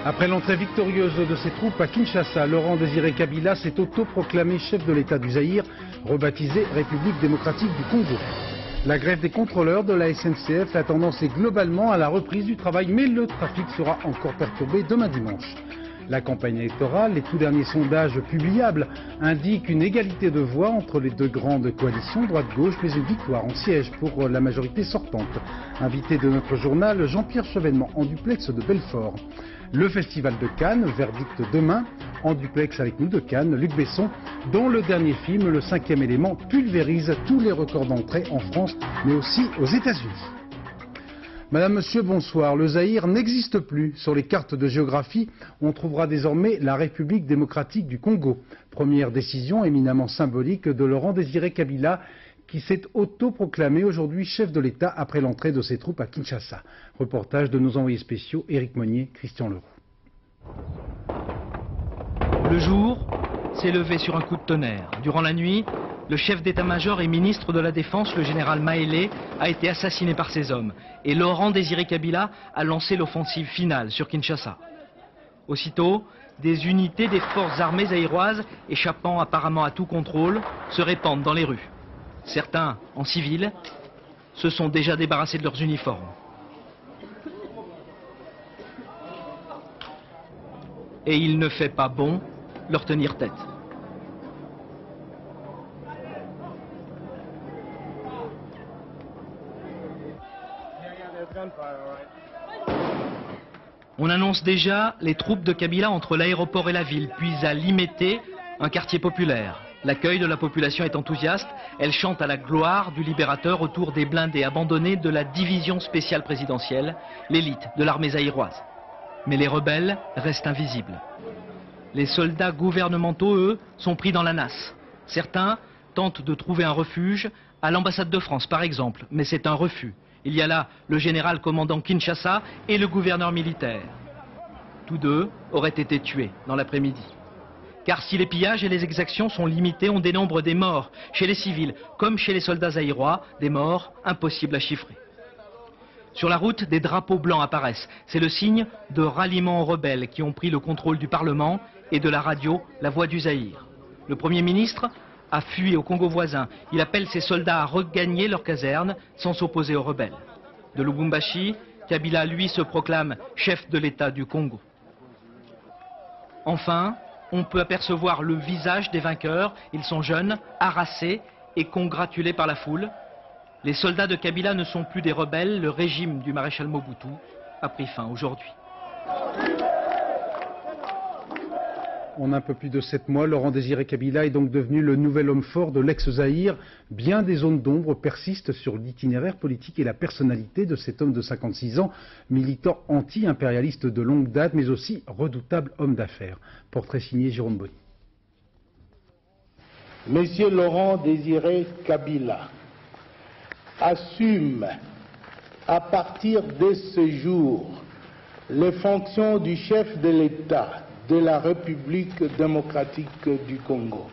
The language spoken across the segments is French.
Après l'entrée victorieuse de ses troupes à Kinshasa, Laurent Désiré Kabila s'est autoproclamé chef de l'État du Zaïre, rebaptisé République démocratique du Congo. La grève des contrôleurs de la SNCF, la tendance est globalement à la reprise du travail, mais le trafic sera encore perturbé demain dimanche. La campagne électorale, les tout derniers sondages publiables indiquent une égalité de voix entre les deux grandes coalitions, droite-gauche, mais une victoire en siège pour la majorité sortante. Invité de notre journal, Jean-Pierre Chevènement en duplex de Belfort. Le Festival de Cannes, verdict demain, en duplex avec nous de Cannes, Luc Besson, dont le dernier film, Le Cinquième élément, pulvérise tous les records d'entrée en France, mais aussi aux États-Unis. Madame, Monsieur, bonsoir. Le Zaïre n'existe plus. Sur les cartes de géographie, on trouvera désormais la République démocratique du Congo. Première décision éminemment symbolique de Laurent Désiré Kabila, qui s'est autoproclamé aujourd'hui chef de l'État après l'entrée de ses troupes à Kinshasa. Reportage de nos envoyés spéciaux, Éric Monnier, Christian Leroux. Le jour s'est levé sur un coup de tonnerre. Durant la nuit, le chef d'état-major et ministre de la Défense, le général Maélé, a été assassiné par ses hommes. Et Laurent Désiré Kabila a lancé l'offensive finale sur Kinshasa. Aussitôt, des unités des forces armées zaïroises, échappant apparemment à tout contrôle, se répandent dans les rues. Certains, en civil, se sont déjà débarrassés de leurs uniformes. Et il ne fait pas bon leur tenir tête. On annonce déjà les troupes de Kabila entre l'aéroport et la ville, puis à Limété, un quartier populaire. L'accueil de la population est enthousiaste. Elle chante à la gloire du libérateur autour des blindés abandonnés de la division spéciale présidentielle, l'élite de l'armée zaïroise. Mais les rebelles restent invisibles. Les soldats gouvernementaux, eux, sont pris dans la nasse. Certains tentent de trouver un refuge à l'ambassade de France, par exemple, mais c'est un refus. Il y a là le général commandant Kinshasa et le gouverneur militaire. Tous deux auraient été tués dans l'après-midi. Car si les pillages et les exactions sont limités, on dénombre des morts chez les civils, comme chez les soldats zaïrois, des morts impossibles à chiffrer. Sur la route, des drapeaux blancs apparaissent. C'est le signe de ralliement aux rebelles qui ont pris le contrôle du Parlement et de la radio, la voix du Zaïre. Le Premier ministre a fui au Congo voisin. Il appelle ses soldats à regagner leur caserne sans s'opposer aux rebelles. De Lubumbashi, Kabila, lui, se proclame chef de l'État du Congo. Enfin, on peut apercevoir le visage des vainqueurs. Ils sont jeunes, harassés et congratulés par la foule. Les soldats de Kabila ne sont plus des rebelles. Le régime du maréchal Mobutu a pris fin aujourd'hui. En un peu plus de 7 mois, Laurent Désiré Kabila est donc devenu le nouvel homme fort de l'ex-Zaïre. Bien des zones d'ombre persistent sur l'itinéraire politique et la personnalité de cet homme de 56 ans, militant anti-impérialiste de longue date, mais aussi redoutable homme d'affaires. Portrait signé Jérôme Bonny. Monsieur Laurent Désiré Kabila assume à partir de ce jour les fonctions du chef de l'État de la République démocratique du Congo.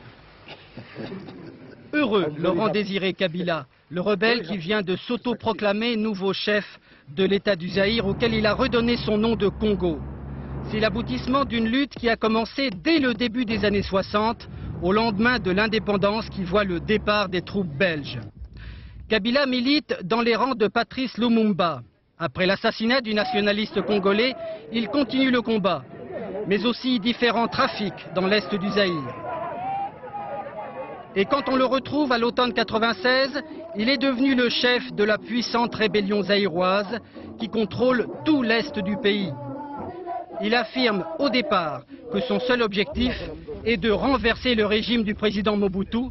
Heureux, Laurent Désiré Kabila, le rebelle qui vient de s'autoproclamer nouveau chef de l'État du Zaïre auquel il a redonné son nom de Congo. C'est l'aboutissement d'une lutte qui a commencé dès le début des années 60, au lendemain de l'indépendance qui voit le départ des troupes belges. Kabila milite dans les rangs de Patrice Lumumba. Après l'assassinat du nationaliste congolais, il continue le combat, mais aussi différents trafics dans l'est du Zaïre. Et quand on le retrouve à l'automne 96, il est devenu le chef de la puissante rébellion zaïroise qui contrôle tout l'est du pays. Il affirme au départ que son seul objectif est de renverser le régime du président Mobutu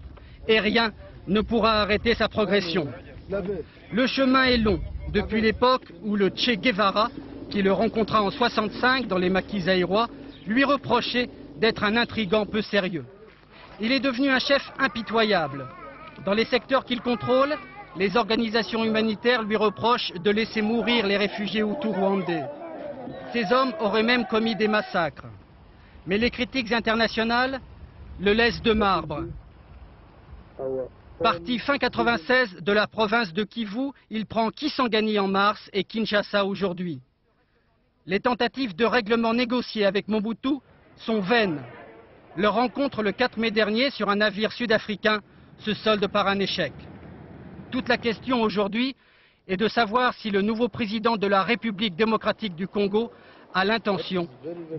et rien ne pourra arrêter sa progression. Le chemin est long, depuis l'époque où le Che Guevara, qui le rencontra en 65 dans les maquis zaïrois, lui reprochait d'être un intrigant peu sérieux. Il est devenu un chef impitoyable. Dans les secteurs qu'il contrôle, les organisations humanitaires lui reprochent de laisser mourir les réfugiés hutus rwandais. Ces hommes auraient même commis des massacres. Mais les critiques internationales le laissent de marbre. Parti fin 96 de la province de Kivu, il prend Kisangani en mars et Kinshasa aujourd'hui. Les tentatives de règlement négocié avec Mobutu sont vaines. Leur rencontre le 4 mai dernier sur un navire sud-africain se solde par un échec. Toute la question aujourd'hui est de savoir si le nouveau président de la République démocratique du Congo a l'intention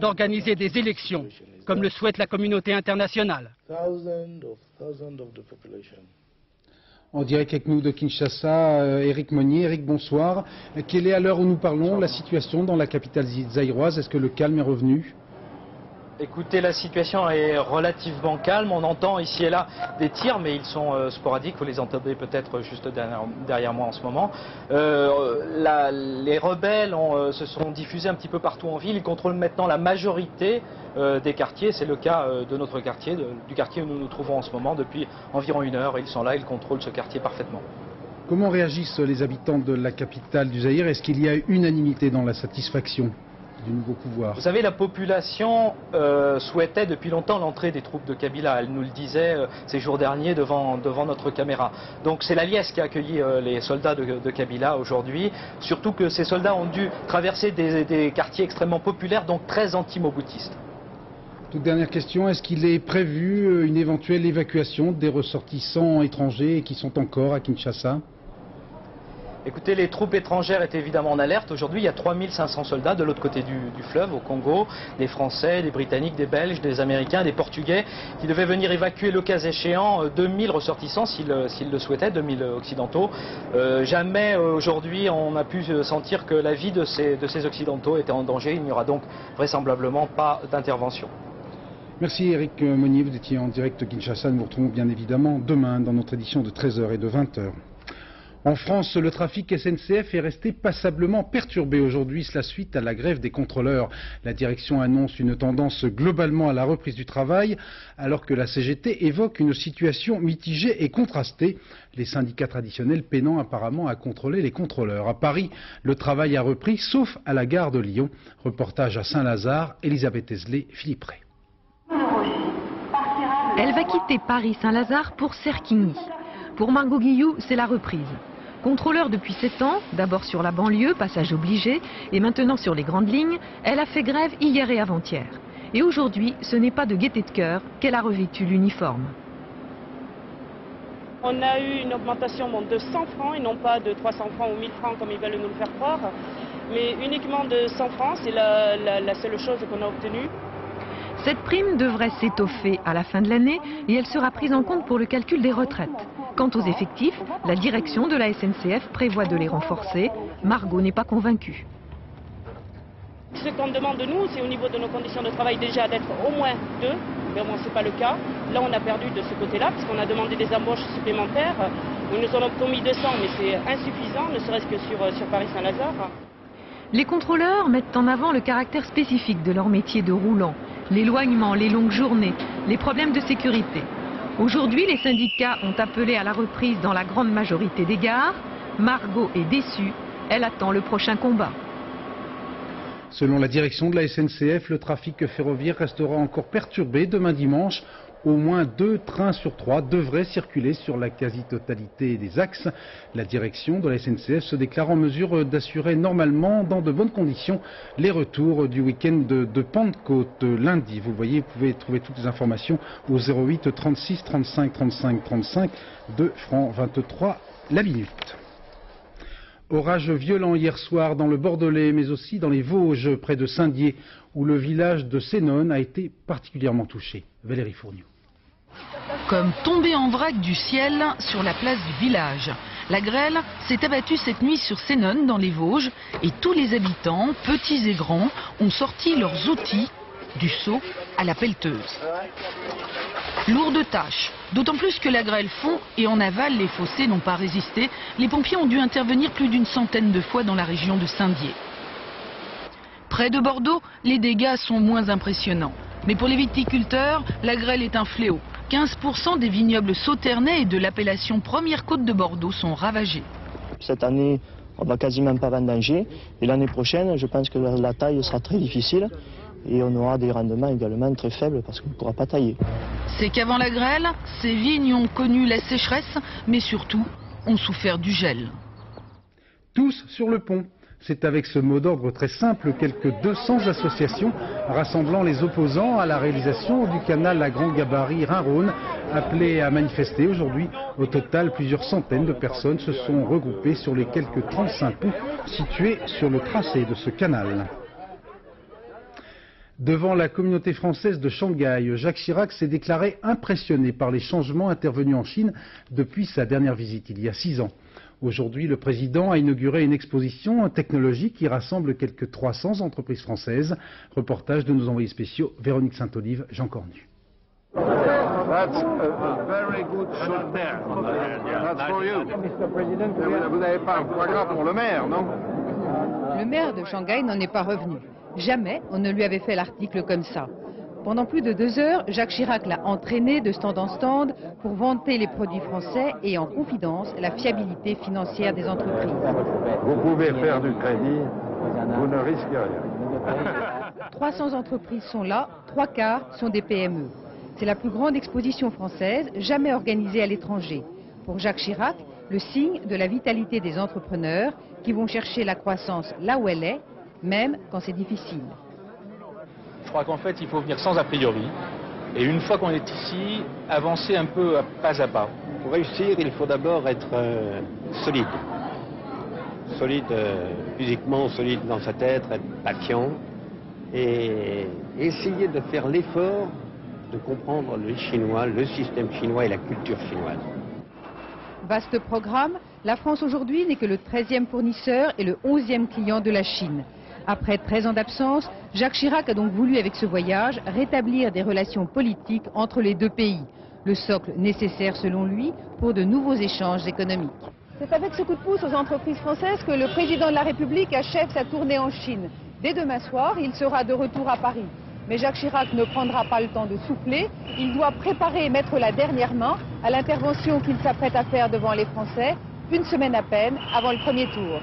d'organiser des élections, comme le souhaite la communauté internationale. En direct avec nous de Kinshasa, Éric Monnier. Éric, bonsoir. Quelle est, à l'heure où nous parlons, la situation dans la capitale zaïroise? Est-ce que le calme est revenu? Écoutez, la situation est relativement calme. On entend ici et là des tirs, mais ils sont sporadiques. Vous les entendez peut-être juste derrière moi en ce moment. Les rebelles se sont diffusés un petit peu partout en ville. Ils contrôlent maintenant la majorité des quartiers. C'est le cas de notre quartier, du quartier où nous nous trouvons en ce moment depuis environ 1 heure. Ils sont là, ils contrôlent ce quartier parfaitement. Comment réagissent les habitants de la capitale du Zaïre? Est-ce qu'il y a unanimité dans la satisfaction du nouveau pouvoir? Vous savez, la population souhaitait depuis longtemps l'entrée des troupes de Kabila. Elle nous le disait ces jours derniers devant notre caméra. Donc c'est l'Aliès qui a accueilli les soldats de Kabila aujourd'hui. Surtout que ces soldats ont dû traverser des quartiers extrêmement populaires, donc très anti-moboutistes. Toute dernière question, est-ce qu'il est prévu une éventuelle évacuation des ressortissants étrangers qui sont encore à Kinshasa? Écoutez, les troupes étrangères étaient évidemment en alerte. Aujourd'hui, il y a 3500 soldats de l'autre côté du fleuve, au Congo, des Français, des Britanniques, des Belges, des Américains, des Portugais, qui devaient venir évacuer le cas échéant 2000 ressortissants s'ils le souhaitaient, 2000 occidentaux. Jamais aujourd'hui on a pu sentir que la vie de ces occidentaux était en danger. Il n'y aura donc vraisemblablement pas d'intervention. Merci Éric Monnier, vous étiez en direct de Kinshasa. Nous vous retrouvons bien évidemment demain dans notre édition de 13h et de 20h. En France, le trafic SNCF est resté passablement perturbé aujourd'hui, cela suite à la grève des contrôleurs. La direction annonce une tendance globalement à la reprise du travail, alors que la CGT évoque une situation mitigée et contrastée, les syndicats traditionnels peinant apparemment à contrôler les contrôleurs. À Paris, le travail a repris, sauf à la gare de Lyon. Reportage à Saint-Lazare, Elisabeth Esley, Philippe Ray. Elle va quitter Paris-Saint-Lazare pour Serquigny. Pour Margot Guillou, c'est la reprise. Contrôleur depuis 7 ans, d'abord sur la banlieue, passage obligé, et maintenant sur les grandes lignes, elle a fait grève hier et avant-hier. Et aujourd'hui, ce n'est pas de gaieté de cœur qu'elle a revêtu l'uniforme. On a eu une augmentation de 100 francs et non pas de 300 francs ou 1000 francs comme ils veulent nous le faire croire, mais uniquement de 100 francs, c'est la seule chose qu'on a obtenue. Cette prime devrait s'étoffer à la fin de l'année et elle sera prise en compte pour le calcul des retraites. Quant aux effectifs, la direction de la SNCF prévoit de les renforcer. Margot n'est pas convaincue. Ce qu'on demande de nous, c'est au niveau de nos conditions de travail déjà d'être au moins 2, mais au moins ce n'est pas le cas. Là on a perdu de ce côté-là, parce qu'on a demandé des embauches supplémentaires. Ils nous en ont promis 200, mais c'est insuffisant, ne serait-ce que sur Paris-Saint-Lazare. Les contrôleurs mettent en avant le caractère spécifique de leur métier de roulant. L'éloignement, les longues journées, les problèmes de sécurité. Aujourd'hui, les syndicats ont appelé à la reprise dans la grande majorité des gares. Margot est déçue, elle attend le prochain combat. Selon la direction de la SNCF, le trafic ferroviaire restera encore perturbé demain dimanche. Au moins 2 trains sur 3 devraient circuler sur la quasi-totalité des axes. La direction de la SNCF se déclare en mesure d'assurer normalement, dans de bonnes conditions, les retours du week-end de Pentecôte lundi. Vous le voyez, vous pouvez trouver toutes les informations au 08 36 35 35 35, 2 francs 23 la minute. Orage violent hier soir dans le Bordelais, mais aussi dans les Vosges, près de Saint-Dié, où le village de Sénonne a été particulièrement touché. Valérie Fournier. Comme tombée en vrac du ciel sur la place du village. La grêle s'est abattue cette nuit sur Sénonne dans les Vosges et tous les habitants, petits et grands, ont sorti leurs outils, du seau à la pelleteuse. Lourde tâche, d'autant plus que la grêle fond et en aval les fossés n'ont pas résisté. Les pompiers ont dû intervenir plus d'une centaine de fois dans la région de Saint-Dié. Près de Bordeaux, les dégâts sont moins impressionnants. Mais pour les viticulteurs, la grêle est un fléau. 15% des vignobles sauternais et de l'appellation Première Côte de Bordeaux sont ravagés. Cette année, on va quasiment pas vendanger. Et l'année prochaine, je pense que la taille sera très difficile. Et on aura des rendements également très faibles parce qu'on ne pourra pas tailler. C'est qu'avant la grêle, ces vignes ont connu la sécheresse, mais surtout ont souffert du gel. Tous sur le pont. C'est avec ce mot d'ordre très simple quelques 200 associations rassemblant les opposants à la réalisation du canal à grand gabarit Rhin-Rhône appelées à manifester aujourd'hui. Au total, plusieurs centaines de personnes se sont regroupées sur les quelques 35 ponts situés sur le tracé de ce canal. Devant la communauté française de Shanghai, Jacques Chirac s'est déclaré impressionné par les changements intervenus en Chine depuis sa dernière visite, il y a 6 ans. Aujourd'hui, le président a inauguré une exposition technologique qui rassemble quelques 300 entreprises françaises. Reportage de nos envoyés spéciaux Véronique Saint-Olive, Jean Cornu. That's a very good shot there. That's for you. Vous n'avez pas un foie gras pour le maire, non? Le maire de Shanghai n'en est pas revenu. Jamais on ne lui avait fait l'article comme ça. Pendant plus de 2 heures, Jacques Chirac l'a entraîné de stand en stand pour vanter les produits français et en confidence la fiabilité financière des entreprises. Vous pouvez faire du crédit, vous ne risquez rien. 300 entreprises sont là, 3/4 sont des PME. C'est la plus grande exposition française jamais organisée à l'étranger. Pour Jacques Chirac, le signe de la vitalité des entrepreneurs qui vont chercher la croissance là où elle est, même quand c'est difficile. Je crois qu'en fait, il faut venir sans a priori. Et une fois qu'on est ici, avancer un peu pas à pas. Pour réussir, il faut d'abord être solide. Solide physiquement, solide dans sa tête, être patient. Et essayer de faire l'effort de comprendre le chinois, le système chinois et la culture chinoise. Vaste programme, la France aujourd'hui n'est que le 13e fournisseur et le 11e client de la Chine. Après 13 ans d'absence, Jacques Chirac a donc voulu avec ce voyage rétablir des relations politiques entre les deux pays. Le socle nécessaire selon lui pour de nouveaux échanges économiques. C'est avec ce coup de pouce aux entreprises françaises que le président de la République achève sa tournée en Chine. Dès demain soir, il sera de retour à Paris. Mais Jacques Chirac ne prendra pas le temps de souffler. Il doit préparer et mettre la dernière main à l'intervention qu'il s'apprête à faire devant les Français, une semaine à peine avant le premier tour.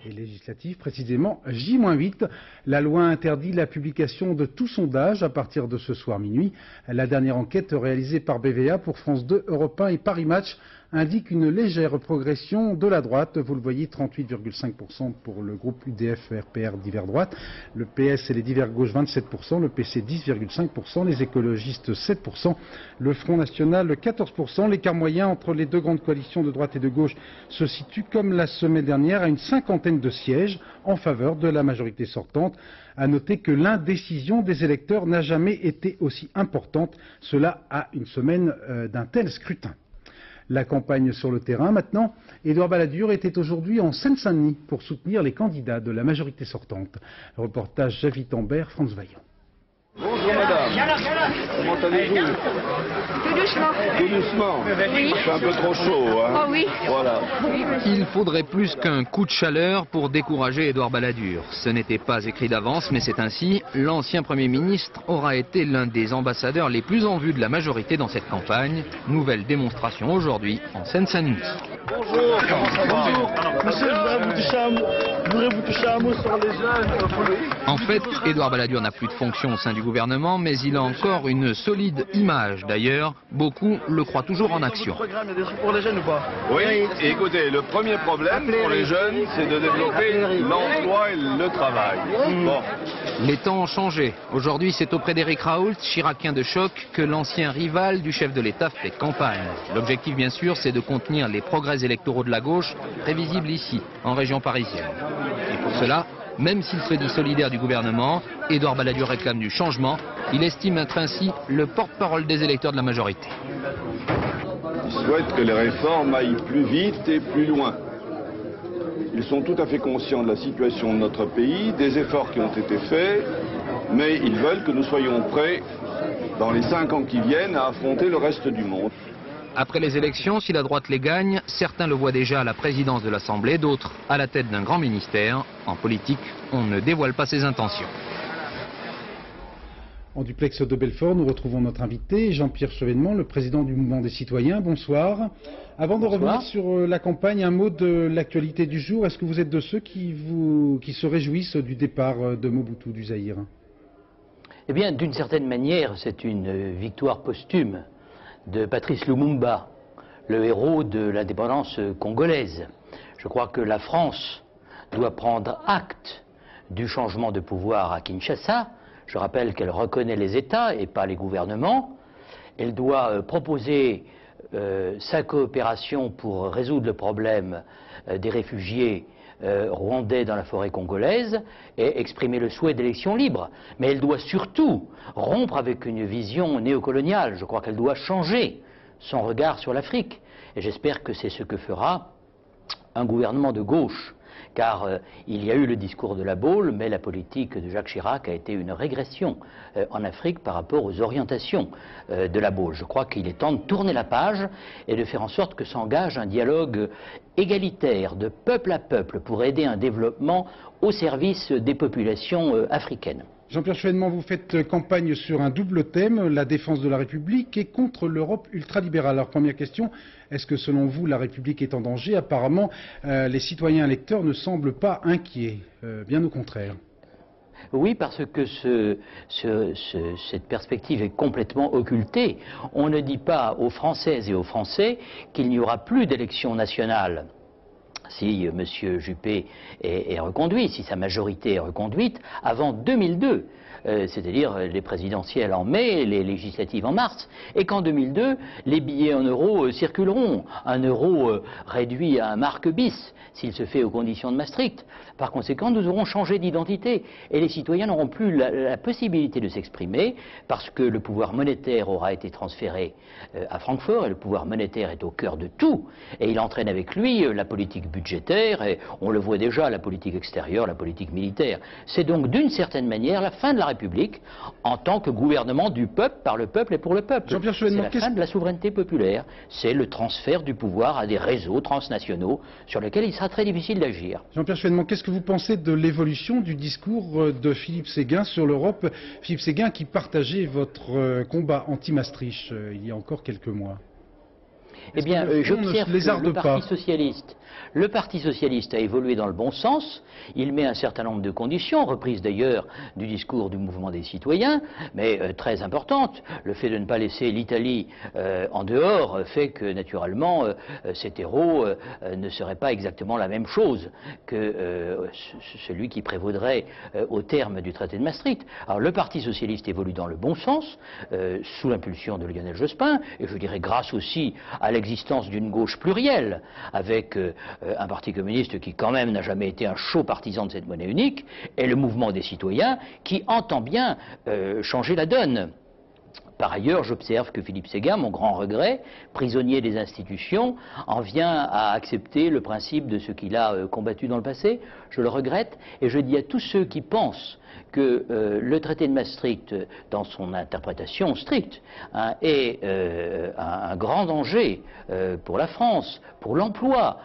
Et législative, précisément J-8. La loi interdit la publication de tout sondage à partir de ce soir minuit. La dernière enquête réalisée par BVA pour France 2, Europe 1 et Paris Match indique une légère progression de la droite. Vous le voyez, 38,5% pour le groupe UDF-RPR divers droite. Le PS et les divers gauche, 27%. Le PC, 10,5%. Les écologistes, 7%. Le Front National, 14%. L'écart moyen entre les deux grandes coalitions de droite et de gauche se situe, comme la semaine dernière, à une cinquantaine de sièges en faveur de la majorité sortante. À noter que l'indécision des électeurs n'a jamais été aussi importante, cela à une semaine d'un tel scrutin. La campagne sur le terrain maintenant. Édouard Balladur était aujourd'hui en Seine-Saint-Denis pour soutenir les candidats de la majorité sortante. Reportage Javi Tambert, France Vaillant. Bonjour madame. Comment allez-vous? Tout doucement. Tout doucement. Oui. C'est un peu trop chaud, hein? Oh oui. Voilà. Il faudrait plus qu'un coup de chaleur pour décourager Édouard Balladur. Ce n'était pas écrit d'avance, mais c'est ainsi. L'ancien Premier ministre aura été l'un des ambassadeurs les plus en vue de la majorité dans cette campagne. Nouvelle démonstration aujourd'hui en Seine-Saint-Denis. Bonjour. Bonjour. Monsieur, je voudrais vous toucher un mot sur les jeunes. En fait, Édouard Balladur n'a plus de fonction au sein du gouvernement, mais il a encore une solide image. D'ailleurs, beaucoup le croient toujours en action. Il y a des trucs pour les jeunes ou pas? Oui, et écoutez, le premier problème pour les jeunes, c'est de développer l'emploi et le travail. Bon. Les temps ont changé. Aujourd'hui, c'est auprès d'Éric Raoult, chiracien de choc, que l'ancien rival du chef de l'État fait campagne. L'objectif, bien sûr, c'est de contenir les progrès électoraux de la gauche, prévisibles ici, en région parisienne. Et pour cela, même s'il se dit solidaire du gouvernement, Édouard Balladur réclame du changement. Il estime être ainsi le porte-parole des électeurs de la majorité. Ils souhaitent que les réformes aillent plus vite et plus loin. Ils sont tout à fait conscients de la situation de notre pays, des efforts qui ont été faits, mais ils veulent que nous soyons prêts, dans les 5 ans qui viennent, à affronter le reste du monde. Après les élections, si la droite les gagne, certains le voient déjà à la présidence de l'Assemblée, d'autres à la tête d'un grand ministère. En politique, on ne dévoile pas ses intentions. En duplex de Belfort, nous retrouvons notre invité, Jean-Pierre Chevènement, le président du Mouvement des Citoyens. Bonsoir. Avant de revenir sur la campagne, un mot de l'actualité du jour. Est-ce que vous êtes de ceux qui se réjouissent du départ de Mobutu du Zaïre? Eh bien, d'une certaine manière, c'est une victoire posthume de Patrice Lumumba, le héros de l'indépendance congolaise. Je crois que la France doit prendre acte du changement de pouvoir à Kinshasa. Je rappelle qu'elle reconnaît les États et pas les gouvernements. Elle doit proposer sa coopération pour résoudre le problème des réfugiés rwandais dans la forêt congolaise et exprimer le souhait d'élections libres. Mais elle doit surtout rompre avec une vision néocoloniale. Je crois qu'elle doit changer son regard sur l'Afrique. Et j'espère que c'est ce que fera un gouvernement de gauche. Car il y a eu le discours de la Baule, mais la politique de Jacques Chirac a été une régression en Afrique par rapport aux orientations de la Baule. Je crois qu'il est temps de tourner la page et de faire en sorte que s'engage un dialogue égalitaire de peuple à peuple pour aider un développement au service des populations africaines. Jean-Pierre Chevènement, vous faites campagne sur un double thème, la défense de la République et contre l'Europe ultralibérale. Alors première question, est-ce que selon vous la République est en danger? Apparemment, les citoyens électeurs ne semblent pas inquiets, bien au contraire. Oui, parce que cette perspective est complètement occultée. On ne dit pas aux Françaises et aux Français qu'il n'y aura plus d'élections nationales si M. Juppé est reconduit, si sa majorité est reconduite, avant 2002. C'est-à-dire les présidentielles en mai, les législatives en mars, et qu'en 2002, les billets en euros circuleront. Un euro réduit à un marque bis, s'il se fait aux conditions de Maastricht. Par conséquent, nous aurons changé d'identité, et les citoyens n'auront plus la possibilité de s'exprimer, parce que le pouvoir monétaire aura été transféré à Francfort, et le pouvoir monétaire est au cœur de tout, et il entraîne avec lui la politique budgétaire, et on le voit déjà, la politique extérieure, la politique militaire. C'est donc d'une certaine manière la fin de la République en tant que gouvernement du peuple, par le peuple et pour le peuple. C'est la fin de la souveraineté populaire, c'est le transfert du pouvoir à des réseaux transnationaux sur lesquels il sera très difficile d'agir. Jean-Pierre Chevènement, qu'est-ce que vous pensez de l'évolution du discours de Philippe Séguin sur l'Europe? Philippe Séguin qui partageait votre combat anti-Maastricht il y a encore quelques mois. Eh bien, j'observe que le Parti socialiste a évolué dans le bon sens. Il met un certain nombre de conditions, reprises d'ailleurs du discours du mouvement des citoyens, mais très importantes. Le fait de ne pas laisser l'Italie en dehors fait que, naturellement, cet héros ne serait pas exactement la même chose que celui qui prévaudrait au terme du traité de Maastricht. Alors, le Parti socialiste évolue dans le bon sens, sous l'impulsion de Lionel Jospin, et je dirais grâce aussi à l'existence d'une gauche plurielle, avec un parti communiste qui quand même n'a jamais été un chaud partisan de cette monnaie unique, et le mouvement des citoyens qui entend bien changer la donne. Par ailleurs, j'observe que Philippe Séguin, mon grand regret, prisonnier des institutions, en vient à accepter le principe de ce qu'il a combattu dans le passé. Je le regrette, et je dis à tous ceux qui pensent que le traité de Maastricht, dans son interprétation stricte, est un grand danger pour la France, pour l'emploi,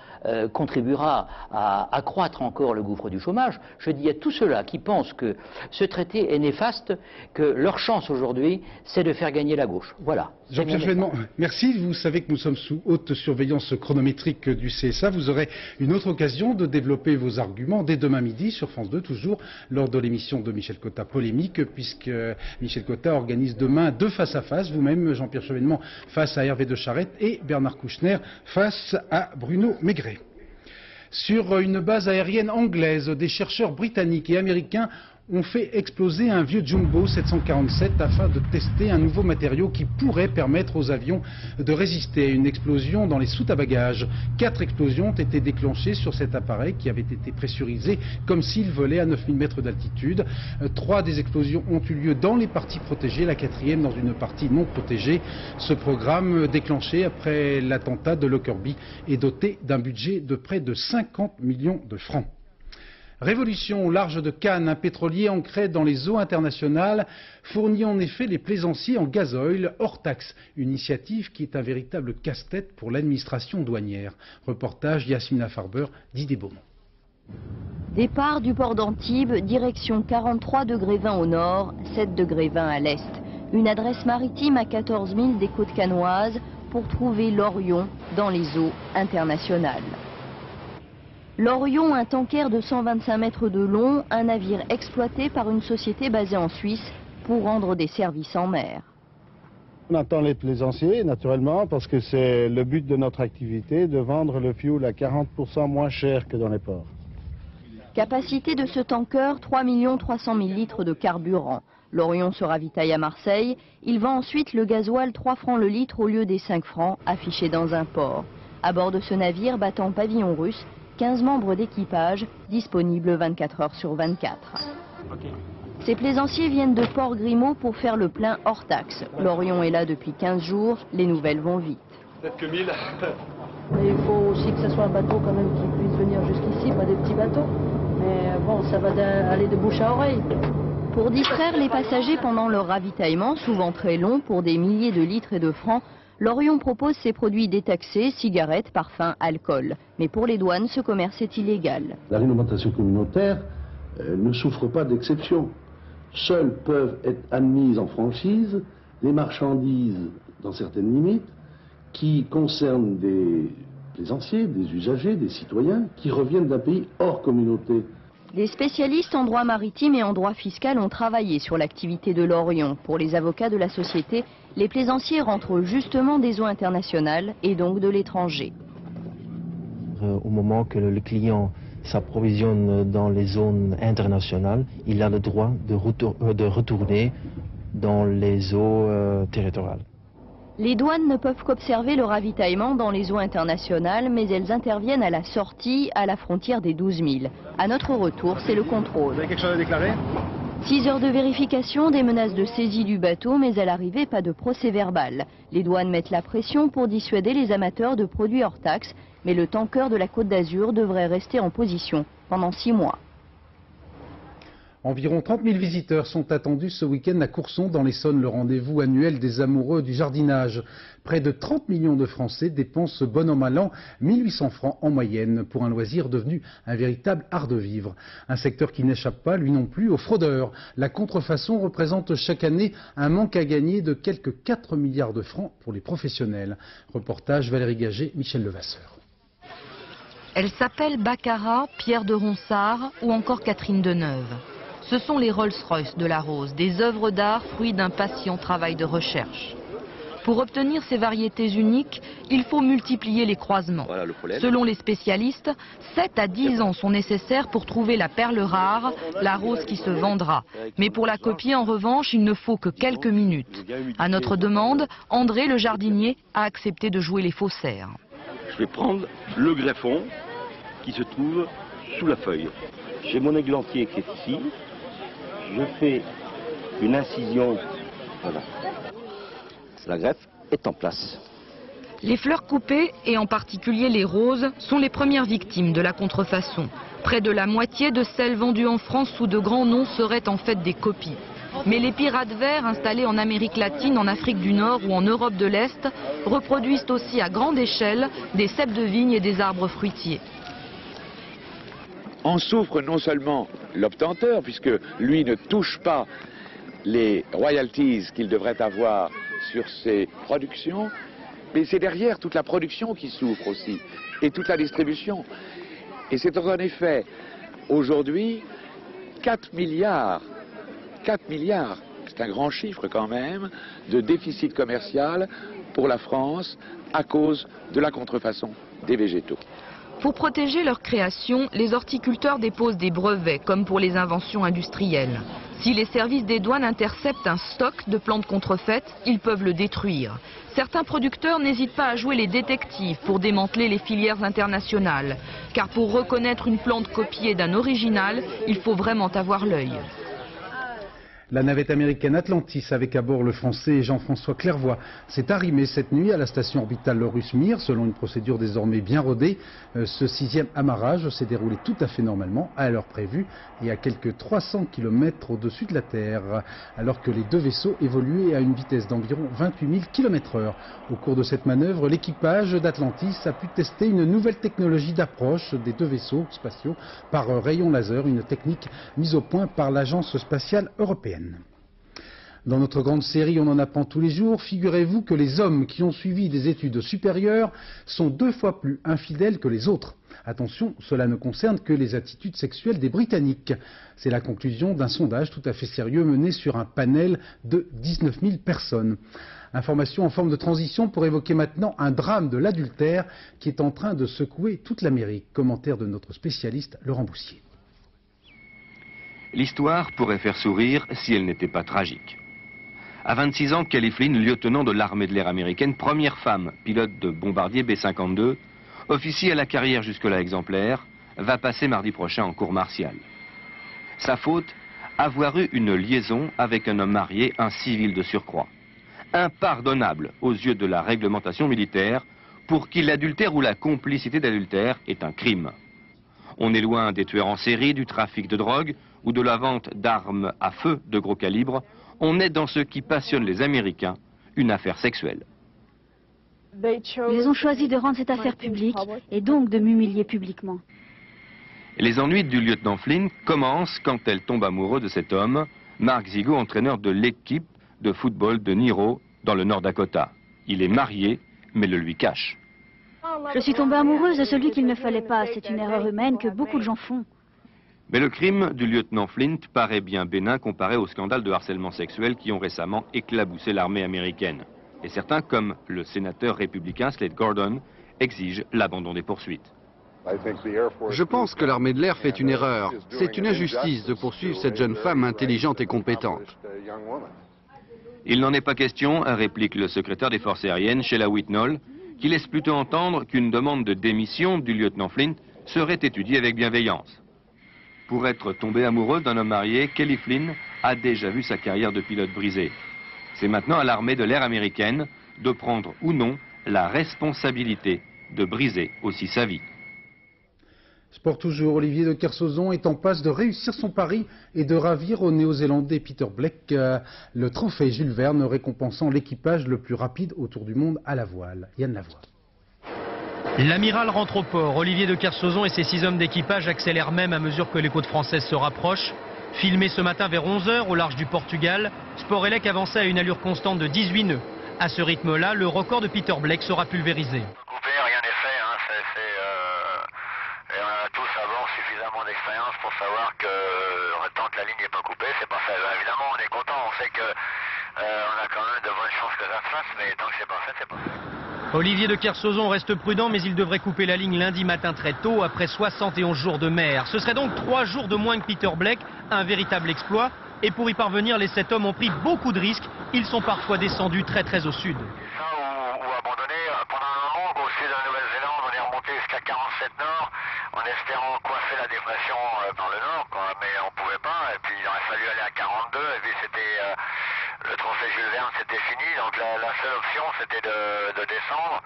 contribuera à accroître encore le gouffre du chômage. Je dis à tous ceux-là qui pensent que ce traité est néfaste, que leur chance aujourd'hui, c'est de faire gagner la gauche. Voilà. Jean-Pierre Chevènement, merci. Vous savez que nous sommes sous haute surveillance chronométrique du CSA. Vous aurez une autre occasion de développer vos arguments dès demain midi sur France 2, toujours lors de l'émission de Michel Cotta Polémique, puisque Michel Cotta organise demain 2 face-à-face, vous-même Jean-Pierre Chevènement face à Hervé de Charette et Bernard Kouchner face à Bruno Maigret. Sur une base aérienne anglaise, des chercheurs britanniques et américains ont fait exploser un vieux Jumbo 747 afin de tester un nouveau matériau qui pourrait permettre aux avions de résister à une explosion dans les soutes à bagages. 4 explosions ont été déclenchées sur cet appareil qui avait été pressurisé comme s'il volait à 9000 mètres d'altitude. 3 des explosions ont eu lieu dans les parties protégées, la 4e dans une partie non protégée. Ce programme, déclenché après l'attentat de Lockerbie, est doté d'un budget de près de 50 millions de francs. Révolution au large de Cannes, un pétrolier ancré dans les eaux internationales fournit en effet les plaisanciers en gazoil hors taxe, une initiative qui est un véritable casse-tête pour l'administration douanière. Reportage Yasmina Farber, Didier Beaumont. Départ du port d'Antibes, direction 43 degrés 20 au nord, 7 degrés 20 à l'est. Une adresse maritime à 14 000 des côtes cannoises pour trouver l'Orion dans les eaux internationales. L'Orion, un tanker de 125 mètres de long, un navire exploité par une société basée en Suisse pour rendre des services en mer. On attend les plaisanciers, naturellement, parce que c'est le but de notre activité, de vendre le fioul à 40% moins cher que dans les ports. Capacité de ce tanker, 3 300 000 litres de carburant. L'Orion se ravitaille à Marseille. Il vend ensuite le gasoil 3 francs le litre au lieu des 5 francs affichés dans un port. À bord de ce navire battant pavillon russe, 15 membres d'équipage disponibles 24 heures sur 24. Ces plaisanciers viennent de Port-Grimaud pour faire le plein hors taxe. L'Orion est là depuis 15 jours, les nouvelles vont vite. Peut-être que 1000. Mais il faut aussi que ce soit un bateau quand même qui puisse venir jusqu'ici, pas des petits bateaux. Mais bon, ça va aller de bouche à oreille. Pour distraire les passagers pendant leur ravitaillement, souvent très long pour des milliers de litres et de francs, l'Orion propose ses produits détaxés, cigarettes, parfums, alcool. Mais pour les douanes, ce commerce est illégal. La réglementation communautaire ne souffre pas d'exception. Seules peuvent être admises en franchise les marchandises, dans certaines limites, qui concernent des plaisanciers, des usagers, des citoyens qui reviennent d'un pays hors communauté. Des spécialistes en droit maritime et en droit fiscal ont travaillé sur l'activité de l'Orion. Pour les avocats de la société, les plaisanciers rentrent justement des eaux internationales et donc de l'étranger. Au moment que le client s'approvisionne dans les zones internationales, il a le droit de retourner dans les eaux territoriales. Les douanes ne peuvent qu'observer le ravitaillement dans les eaux internationales, mais elles interviennent à la sortie, à la frontière des 12 000. À notre retour, c'est le contrôle. Vous avez quelque chose à déclarer ? 6 heures de vérification, des menaces de saisie du bateau, mais à l'arrivée, pas de procès verbal. Les douanes mettent la pression pour dissuader les amateurs de produits hors taxe, mais le tanker de la Côte d'Azur devrait rester en position pendant 6 mois. Environ 30 000 visiteurs sont attendus ce week-end à Courson dans l'Essonne, le rendez-vous annuel des amoureux du jardinage. Près de 30 millions de Français dépensent bon an mal an 1 800 francs en moyenne pour un loisir devenu un véritable art de vivre. Un secteur qui n'échappe pas, lui non plus, aux fraudeurs. La contrefaçon représente chaque année un manque à gagner de quelques 4 milliards de francs pour les professionnels. Reportage Valérie Gagé, Michel Levasseur. Elle s'appelle Baccarat, Pierre de Ronsard ou encore Catherine Deneuve. Ce sont les Rolls-Royce de la Rose, des œuvres d'art fruits d'un patient travail de recherche. Pour obtenir ces variétés uniques, il faut multiplier les croisements. Voilà Selon les spécialistes, 7 à 10 ans sont nécessaires pour trouver la perle rare, la rose qui se vendra. Mais pour la copier, en revanche, il ne faut que quelques minutes. À notre demande, André, le jardinier, a accepté de jouer les faussaires. Je vais prendre le greffon qui se trouve sous la feuille. J'ai mon églantier qui est ici. Je fais une incision, voilà. La greffe est en place. Les fleurs coupées, et en particulier les roses, sont les premières victimes de la contrefaçon. Près de la moitié de celles vendues en France sous de grands noms seraient en fait des copies. Mais les pirates verts installés en Amérique latine, en Afrique du Nord ou en Europe de l'Est reproduisent aussi à grande échelle des ceps de vigne et des arbres fruitiers. En souffre non seulement l'obtenteur, puisque lui ne touche pas les royalties qu'il devrait avoir sur ses productions, mais c'est derrière toute la production qui souffre aussi, et toute la distribution. Et c'est en effet, aujourd'hui, 4 milliards, c'est un grand chiffre quand même, de déficit commercial pour la France à cause de la contrefaçon des végétaux. Pour protéger leur création, les horticulteurs déposent des brevets, comme pour les inventions industrielles. Si les services des douanes interceptent un stock de plantes contrefaites, ils peuvent le détruire. Certains producteurs n'hésitent pas à jouer les détectives pour démanteler les filières internationales. Car pour reconnaître une plante copiée d'un original, il faut vraiment avoir l'œil. La navette américaine Atlantis, avec à bord le français Jean-François Clairvoy, s'est arrimée cette nuit à la station orbitale Laurus Mir, selon une procédure désormais bien rodée. Ce 6e amarrage s'est déroulé tout à fait normalement, à l'heure prévue, et à quelques 300 km au-dessus de la Terre, alors que les deux vaisseaux évoluaient à une vitesse d'environ 28 000 km/h. Au cours de cette manœuvre, l'équipage d'Atlantis a pu tester une nouvelle technologie d'approche des deux vaisseaux spatiaux par rayon laser, une technique mise au point par l'Agence spatiale européenne. Dans notre grande série, on en apprend tous les jours. Figurez-vous que les hommes qui ont suivi des études supérieures sont 2 fois plus infidèles que les autres. Attention, cela ne concerne que les attitudes sexuelles des Britanniques. C'est la conclusion d'un sondage tout à fait sérieux mené sur un panel de 19 000 personnes. Information en forme de transition pour évoquer maintenant un drame de l'adultère qui est en train de secouer toute l'Amérique. Commentaire de notre spécialiste Laurent Boussier. L'histoire pourrait faire sourire si elle n'était pas tragique. À 26 ans, Kelly Flynn, lieutenant de l'armée de l'air américaine, première femme, pilote de bombardier B-52, officier à la carrière jusque-là exemplaire, va passer mardi prochain en cour martiale. Sa faute, avoir eu une liaison avec un homme marié, un civil de surcroît. Impardonnable aux yeux de la réglementation militaire, pour qui l'adultère ou la complicité d'adultère est un crime. On est loin des tueurs en série, du trafic de drogue ou de la vente d'armes à feu de gros calibre. On est dans ce qui passionne les Américains, une affaire sexuelle. Ils ont choisi de rendre cette affaire publique et donc de m'humilier publiquement. Les ennuis du lieutenant Flynn commencent quand elle tombe amoureuse de cet homme, Mark Zigo, entraîneur de l'équipe de football de Niro, dans le Nord Dakota. Il est marié, mais le lui cache. Je suis tombée amoureuse de celui qu'il ne fallait pas. C'est une erreur humaine que beaucoup de gens font. Mais le crime du lieutenant Flint paraît bien bénin comparé aux scandales de harcèlement sexuel qui ont récemment éclaboussé l'armée américaine. Et certains, comme le sénateur républicain Slade Gordon, exigent l'abandon des poursuites. Je pense que l'armée de l'air fait une erreur. C'est une injustice de poursuivre cette jeune femme intelligente et compétente. Il n'en est pas question, réplique le secrétaire des forces aériennes, Sheila Whitnall, qui laisse plutôt entendre qu'une demande de démission du lieutenant Flint serait étudiée avec bienveillance. Pour être tombée amoureuse d'un homme marié, Kelly Flynn a déjà vu sa carrière de pilote brisée. C'est maintenant à l'armée de l'air américaine de prendre ou non la responsabilité de briser aussi sa vie. Sport toujours, Olivier de Kersauzon est en passe de réussir son pari et de ravir au Néo-Zélandais Peter Blake le trophée Jules Verne récompensant l'équipage le plus rapide autour du monde à la voile. Yann Lavoie. L'amiral rentre au port. Olivier de Kersauzon et ses 6 hommes d'équipage accélèrent même à mesure que les côtes françaises se rapprochent. Filmé ce matin vers 11 h au large du Portugal, Sporelec avançait à une allure constante de 18 nœuds. À ce rythme-là, le record de Peter Blake sera pulvérisé. Rien n'est fait, hein. Et on a tous avant suffisamment d'expérience pour savoir que tant que la ligne n'est pas coupée, c'est pas fait. Évidemment, on est content, on sait que on a quand même de bonnes chances que ça se fasse, mais tant que c'est pas fait, c'est pas fait. Olivier de Kersauzon reste prudent, mais il devrait couper la ligne lundi matin très tôt, après 71 jours de mer. Ce serait donc 3 jours de moins que Peter Blake, un véritable exploit. Et pour y parvenir, les 7 hommes ont pris beaucoup de risques. Ils sont parfois descendus très au sud. Ça ou abandonné. Pendant un moment, au sud de la Nouvelle-Zélande, on est remonté jusqu'à 47 nord, en espérant coiffer la dépression par le nord, quoi. Mais on pouvait pas. Et puis il aurait fallu aller à 42. Et puis c'était le trophée Jules Verne, c'était fini. Donc la seule option, c'était de descendre.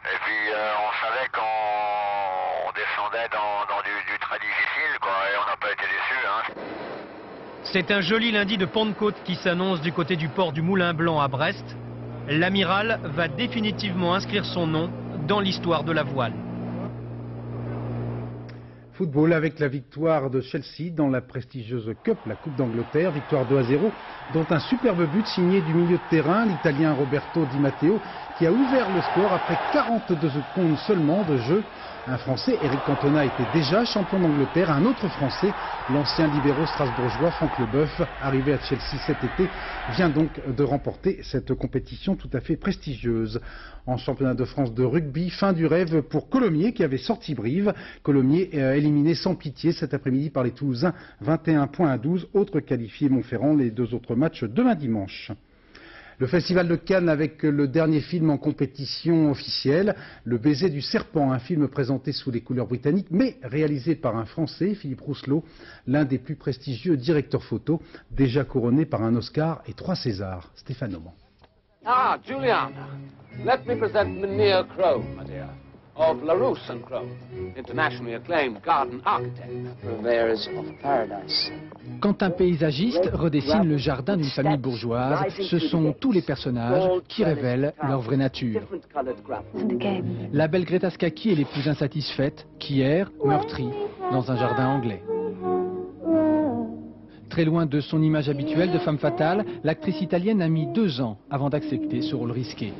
Et puis on savait qu'on descendait dans du très difficile, quoi. Et on n'a pas été déçus, hein. C'est un joli lundi de Pentecôte qui s'annonce du côté du port du Moulin Blanc à Brest. L'amiral va définitivement inscrire son nom dans l'histoire de la voile. Football avec la victoire de Chelsea dans la prestigieuse Cup, la Coupe d'Angleterre, victoire 2-0, dont un superbe but signé du milieu de terrain, l'Italien Roberto Di Matteo, qui a ouvert le score après 42 secondes seulement de jeu. Un Français, Eric Cantona, était déjà champion d'Angleterre. Un autre Français, l'ancien libéro strasbourgeois Franck Leboeuf, arrivé à Chelsea cet été, vient donc de remporter cette compétition tout à fait prestigieuse. En championnat de France de rugby, fin du rêve pour Colomiers qui avait sorti Brive. Colomiers éliminé sans pitié cet après-midi par les Toulousains, 21 points à 12. Autres qualifiés Montferrand, les 2 autres matchs demain dimanche. Le Festival de Cannes avec le dernier film en compétition officielle, Le baiser du serpent, un film présenté sous les couleurs britanniques, mais réalisé par un Français, Philippe Rousselot, l'un des plus prestigieux directeurs photo, déjà couronné par un Oscar et 3 Césars. Stéphane Auban. Ah, Juliana, let me present Munir Crowe, my dear, of LaRousse & Crowe, internationally acclaimed garden architect. Purveyors of paradise. Quand un paysagiste redessine le jardin d'une famille bourgeoise, ce sont tous les personnages qui révèlent leur vraie nature. La belle Greta Scacchi est l'épouse insatisfaite qui erre, meurtrie, dans un jardin anglais. Très loin de son image habituelle de femme fatale, l'actrice italienne a mis 2 ans avant d'accepter ce rôle risqué.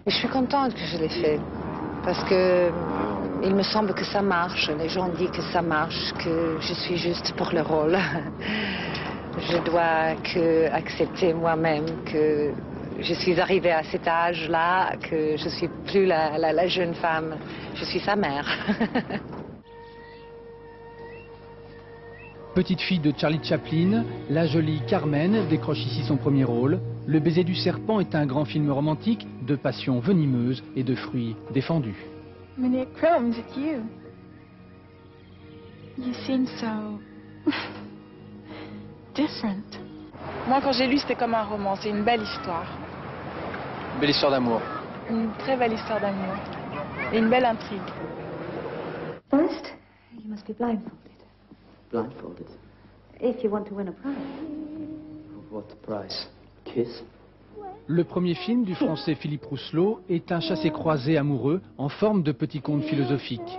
Je suis contente que je l'ai fait, parce que il me semble que ça marche. Les gens disent que ça marche, que je suis juste pour le rôle. Je dois accepter moi-même que je suis arrivée à cet âge-là, que je ne suis plus la jeune femme, je suis sa mère. Petite fille de Charlie Chaplin, la jolie Carmen décroche ici son premier rôle. Le baiser du serpent est un grand film romantique de passion venimeuse et de fruits défendus. Mynheer Cromes, it's you. You seem so different. Moi, quand j'ai lu, c'était comme un roman. C'est une belle histoire. Une belle histoire d'amour. Une très belle histoire d'amour. Et une belle intrigue. First, you must be blindfolded. Blindfolded? If you want to win a prize. What prize? Kiss? Le premier film du français Philippe Rousselot est un chassé-croisé amoureux en forme de petit conte philosophique.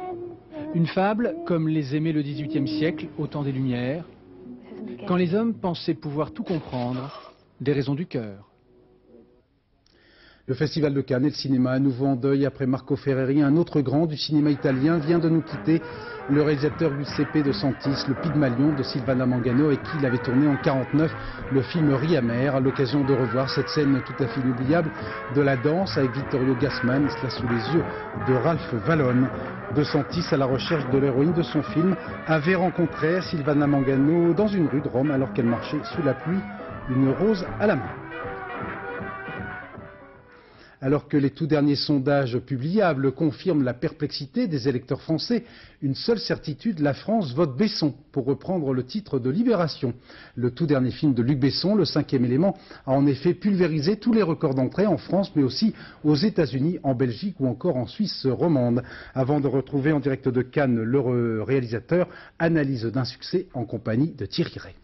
Une fable comme les aimait le XVIIIe siècle au temps des Lumières, quand les hommes pensaient pouvoir tout comprendre, des raisons du cœur. Le Festival de Cannes et le cinéma à nouveau en deuil après Marco Ferreri, un autre grand du cinéma italien vient de nous quitter. Le réalisateur Giuseppe De Santis, le Pygmalion de Silvana Mangano, et qui il avait tourné en 1949 le film Riz amer, à l'occasion de revoir cette scène tout à fait inoubliable de la danse avec Vittorio Gassman, cela sous les yeux de Ralph Vallone. De Santis, à la recherche de l'héroïne de son film, avait rencontré Silvana Mangano dans une rue de Rome alors qu'elle marchait sous la pluie, une rose à la main. Alors que les tout derniers sondages publiables confirment la perplexité des électeurs français, une seule certitude, la France vote Besson, pour reprendre le titre de Libération. Le tout dernier film de Luc Besson, Le 5e élément, a en effet pulvérisé tous les records d'entrée en France, mais aussi aux États-Unis, en Belgique ou encore en Suisse romande. Avant de retrouver en direct de Cannes le réalisateur, analyse d'un succès en compagnie de Thierry Ray.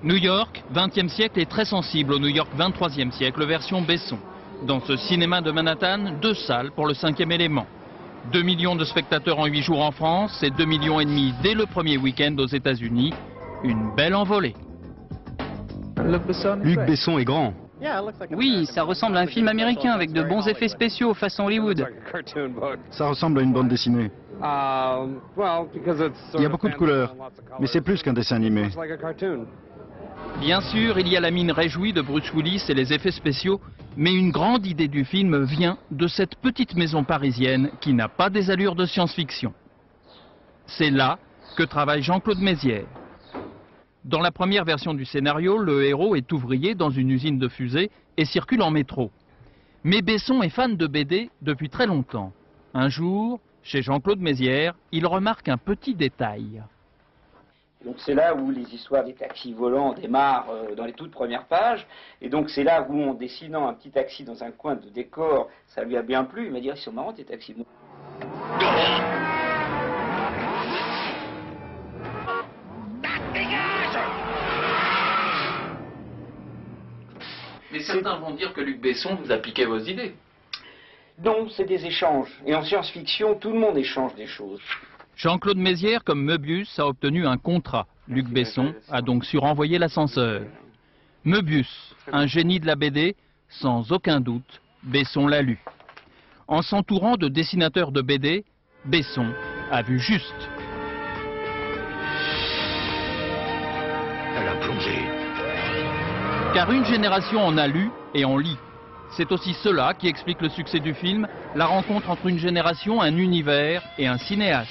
New York, 20e siècle, est très sensible au New York 23e siècle, version Besson. Dans ce cinéma de Manhattan, 2 salles pour le 5e élément. 2 millions de spectateurs en 8 jours en France et 2,5 millions dès le premier week-end aux États-Unis. Une belle envolée. Luc Besson est grand. Oui, ça ressemble à un film américain avec de bons effets spéciaux façon Hollywood. Ça ressemble à une bande dessinée. Il y a beaucoup de couleurs, mais c'est plus qu'un dessin animé. Bien sûr, il y a la mine réjouie de Bruce Willis et les effets spéciaux, mais une grande idée du film vient de cette petite maison parisienne qui n'a pas des allures de science-fiction. C'est là que travaille Jean-Claude Mézières. Dans la première version du scénario, le héros est ouvrier dans une usine de fusées et circule en métro. Mais Besson est fan de BD depuis très longtemps. Un jour, chez Jean-Claude Mézières, il remarque un petit détail. Donc c'est là où les histoires des taxis volants démarrent dans les toutes premières pages. Et donc c'est là où, en dessinant un petit taxi dans un coin de décor, ça lui a bien plu. Il m'a dit, ils sont marrants tes taxis. Mais certains vont dire que Luc Besson vous a piqué vos idées. Non, c'est des échanges. Et en science-fiction, tout le monde échange des choses. Jean-Claude Mézières, comme Möbius, a obtenu un contrat. Luc Besson a donc su renvoyer l'ascenseur. Möbius, un génie de la BD, sans aucun doute, Besson l'a lu. En s'entourant de dessinateurs de BD, Besson a vu juste. Elle a plongé. Car une génération en a lu et en lit. C'est aussi cela qui explique le succès du film, la rencontre entre une génération, un univers et un cinéaste.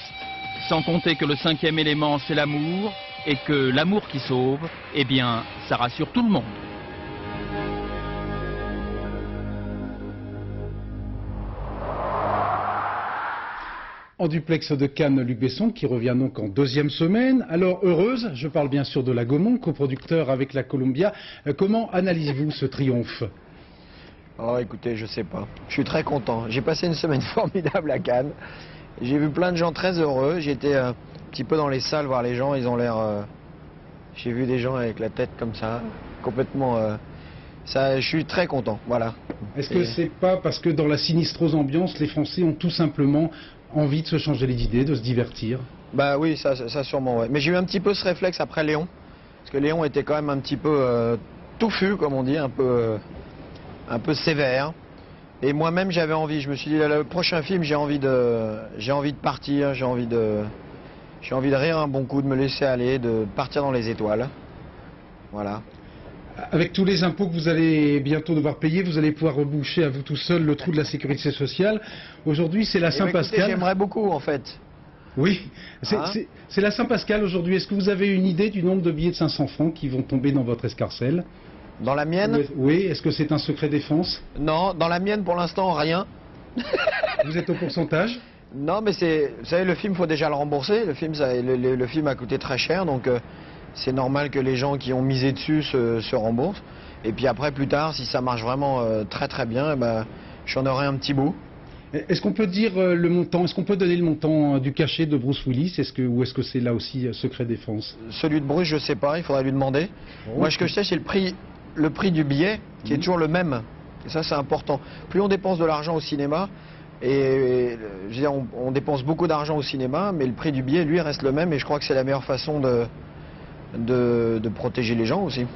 Sans compter que le 5e élément, c'est l'amour, et que l'amour qui sauve, eh bien, ça rassure tout le monde. En duplex de Cannes, Luc Besson, qui revient donc en 2e semaine. Alors, heureuse, je parle bien sûr de la Gaumont, coproducteur avec la Columbia. Comment analysez-vous ce triomphe ? Oh, écoutez, je sais pas. Je suis très content. J'ai passé une semaine formidable à Cannes. J'ai vu plein de gens très heureux. J'étais un petit peu dans les salles voir les gens. Ils ont l'air... J'ai vu des gens avec la tête comme ça, complètement... Ça, je suis très content, voilà. Est-ce que c'est pas parce que dans la sinistrose ambiance, les Français ont tout simplement envie de se changer les idées, de se divertir? Bah oui, ça sûrement, ouais. Mais j'ai eu un petit peu ce réflexe après Léon. Parce que Léon était quand même un petit peu touffu, comme on dit, un peu sévère. Et moi-même j'avais envie, je me suis dit, le prochain film, j'ai envie de partir, j'ai envie de rire un bon coup, de me laisser aller, de partir dans les étoiles. Voilà. Avec tous les impôts que vous allez bientôt devoir payer, vous allez pouvoir reboucher à vous tout seul le trou de la sécurité sociale. Aujourd'hui, c'est la Saint-Pascal. J'aimerais beaucoup, en fait. Oui, c'est la Saint-Pascal aujourd'hui. Est-ce que vous avez une idée du nombre de billets de 500 francs qui vont tomber dans votre escarcelle? Dans la mienne? Oui, est-ce que c'est un secret défense? Non, dans la mienne pour l'instant rien. Vous êtes au pourcentage? Non, mais vous savez, le film, faut déjà le rembourser. Le film a coûté très cher, donc c'est normal que les gens qui ont misé dessus se remboursent. Et puis après, plus tard, si ça marche vraiment très très bien, j'en aurai un petit bout. Est-ce qu'on peut dire le montant, est-ce qu'on peut donner le montant du cachet de Bruce Willis, ou est-ce que c'est là aussi secret défense? Celui de Bruce, je sais pas, il faudrait lui demander. Bon. Moi, ce que je sais, c'est le prix du billet, qui est toujours le même. Et ça, c'est important. Plus on dépense de l'argent au cinéma, et je veux dire, on dépense beaucoup d'argent au cinéma, mais le prix du billet, lui, reste le même, et je crois que c'est la meilleure façon de protéger les gens aussi.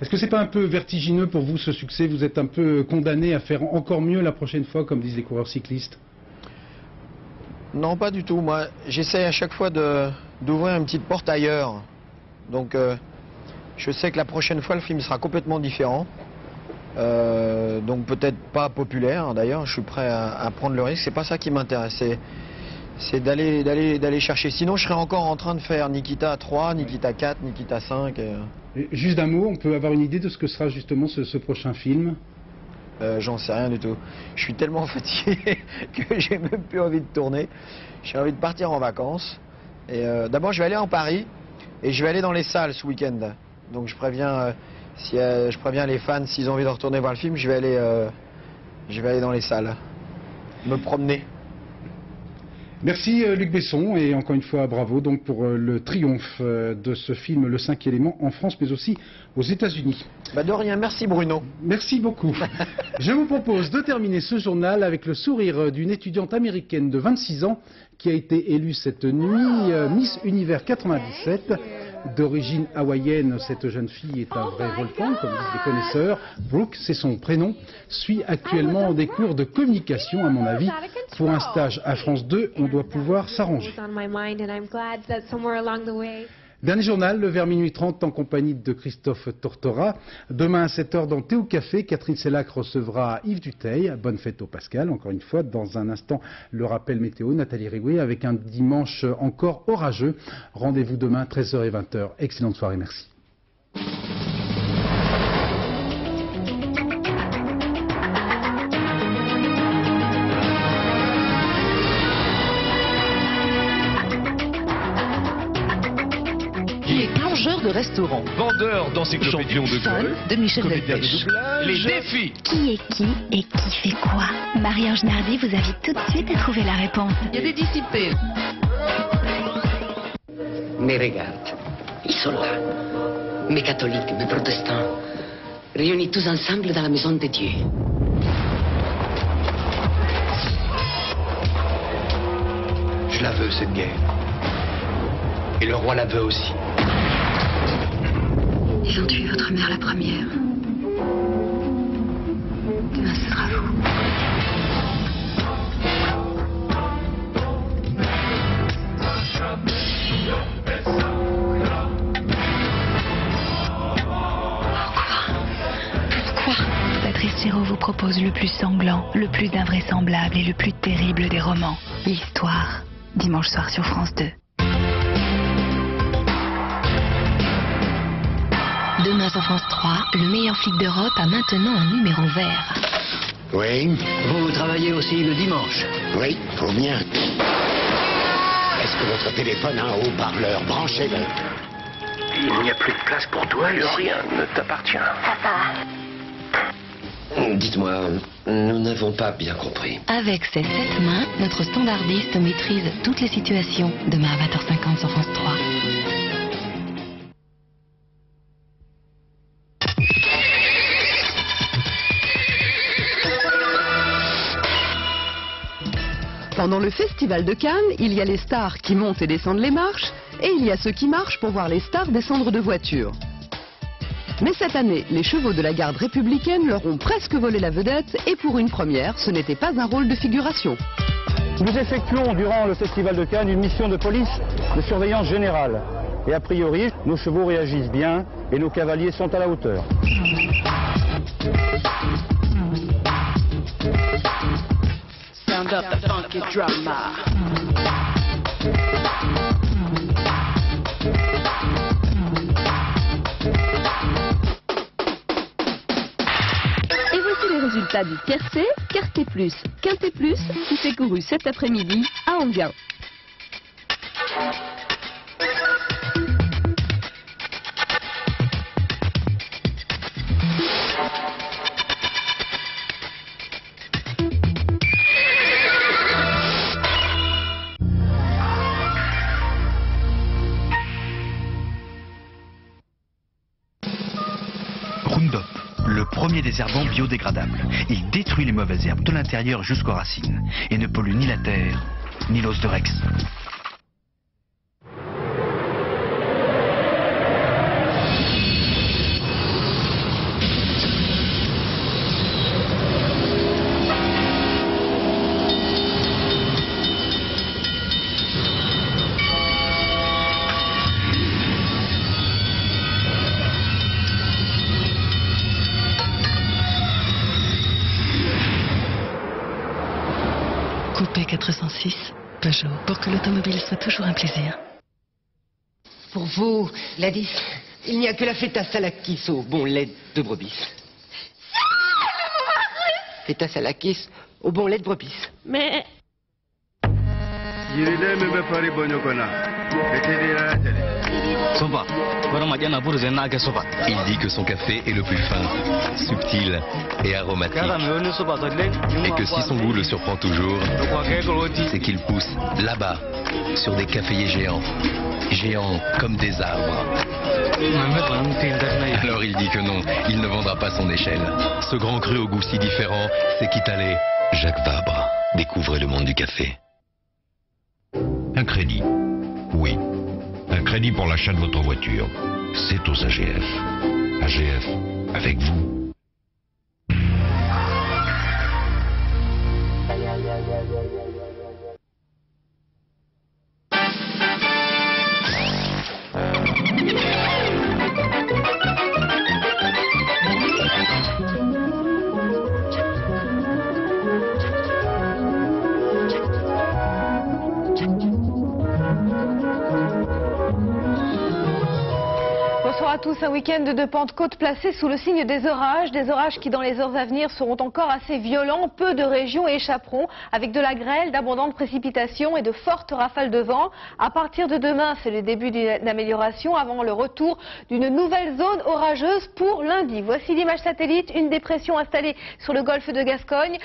Est-ce que c'est pas un peu vertigineux pour vous ce succès? Vous êtes un peu condamné à faire encore mieux la prochaine fois, comme disent les coureurs cyclistes? Non, pas du tout. Moi, j'essaie à chaque fois d'ouvrir une petite porte ailleurs. Donc, je sais que la prochaine fois, le film sera complètement différent. Donc peut-être pas populaire. D'ailleurs, je suis prêt à prendre le risque. C'est pas ça qui m'intéresse. C'est d'aller chercher. Sinon, je serais encore en train de faire Nikita 3, Nikita 4, Nikita 5. Juste d'un mot, on peut avoir une idée de ce que sera justement ce prochain film? J'en sais rien du tout. Je suis tellement fatigué que j'ai même plus envie de tourner. J'ai envie de partir en vacances. Et d'abord, je vais aller en Paris et je vais aller dans les salles ce week-end. Donc je préviens les fans, s'ils ont envie de retourner voir le film, je vais aller dans les salles, me promener. Merci Luc Besson, et encore une fois bravo donc pour le triomphe de ce film Le 5e élément en France mais aussi aux États-Unis. De rien, merci Bruno. Merci beaucoup. Je vous propose de terminer ce journal avec le sourire d'une étudiante américaine de 26 ans qui a été élue cette nuit Miss Univers 97. D'origine hawaïenne, cette jeune fille est un vrai volcan, comme disent les connaisseurs. Brooke, c'est son prénom, suit actuellement des cours de communication, à mon avis. Pour un stage à France 2, on doit pouvoir s'arranger. Dernier journal, le vers minuit 30 en compagnie de Christophe Tortora. Demain à 7h dans Théo Café, Catherine Sellac recevra Yves Duteil. Bonne fête au Pascal, encore une fois. Dans un instant, le rappel météo, Nathalie Rigoué, avec un dimanche encore orageux. Rendez-vous demain, 13h et 20h. Excellente soirée, merci. De restaurant, vendeur d'encyclopédie de Michel Delpech. Les défis. Qui est qui et qui fait quoi? Marie-Ange Nardi vous invite tout de suite à trouver la réponse. Il y a des disciplines. Mais regarde, ils sont là. Mes catholiques, mes protestants, réunis tous ensemble dans la maison de Dieu. Je la veux, cette guerre. Et le roi la veut aussi. Ils ont tué votre mère la première. Demain, ce sera vous. Pourquoi Patrice Chéreau vous propose le plus sanglant, le plus invraisemblable et le plus terrible des romans. L'histoire. Dimanche soir sur France 2. Demain sur France 3, le meilleur flic d'Europe a maintenant un numéro vert. Oui. Vous travaillez aussi le dimanche? Oui, faut bien. Est-ce que votre téléphone a un haut-parleur? Branchez-le. Il n'y a plus de place pour toi et rien ne t'appartient. Papa. Dites-moi, nous n'avons pas bien compris. Avec ses 7 mains, notre standardiste maîtrise toutes les situations. Demain à 20h50 sur France 3. Pendant le festival de Cannes, il y a les stars qui montent et descendent les marches, et il y a ceux qui marchent pour voir les stars descendre de voiture. Mais cette année, les chevaux de la garde républicaine leur ont presque volé la vedette, et pour une première, ce n'était pas un rôle de figuration. Nous effectuons durant le festival de Cannes une mission de police de surveillance générale. Et a priori, nos chevaux réagissent bien et nos cavaliers sont à la hauteur. Sound up the funky drummer. Et voici les résultats du tiercé, quarté plus, quinté plus, qui s'est couru cet après-midi à Enghien. Roundup, le premier désherbant biodégradable. Il détruit les mauvaises herbes de l'intérieur jusqu'aux racines et ne pollue ni la terre, ni l'os de Rex. Coupé 406, Peugeot, pour que l'automobile soit toujours un plaisir. Pour vous, Gladys, il n'y a que la feta salakis au bon lait de brebis. Feta salakis au bon lait de brebis. Mais... Il dit que son café est le plus fin, subtil et aromatique. Et que si son goût le surprend toujours, c'est qu'il pousse là-bas, sur des caféiers géants. Géants comme des arbres. Alors il dit que non, il ne vendra pas son échelle. Ce grand cru au goût si différent, c'est Quitalé. Jacques Vabre, découvrez le monde du café. Un crédit. Oui. Un crédit pour l'achat de votre voiture. C'est aux AGF. AGF, avec vous. Bonsoir à tous. Un week-end de Pentecôte placé sous le signe des orages qui dans les heures à venir seront encore assez violents. Peu de régions échapperont avec de la grêle, d'abondantes précipitations et de fortes rafales de vent. À partir de demain, c'est le début d'une amélioration avant le retour d'une nouvelle zone orageuse pour lundi. Voici l'image satellite, une dépression installée sur le golfe de Gascogne.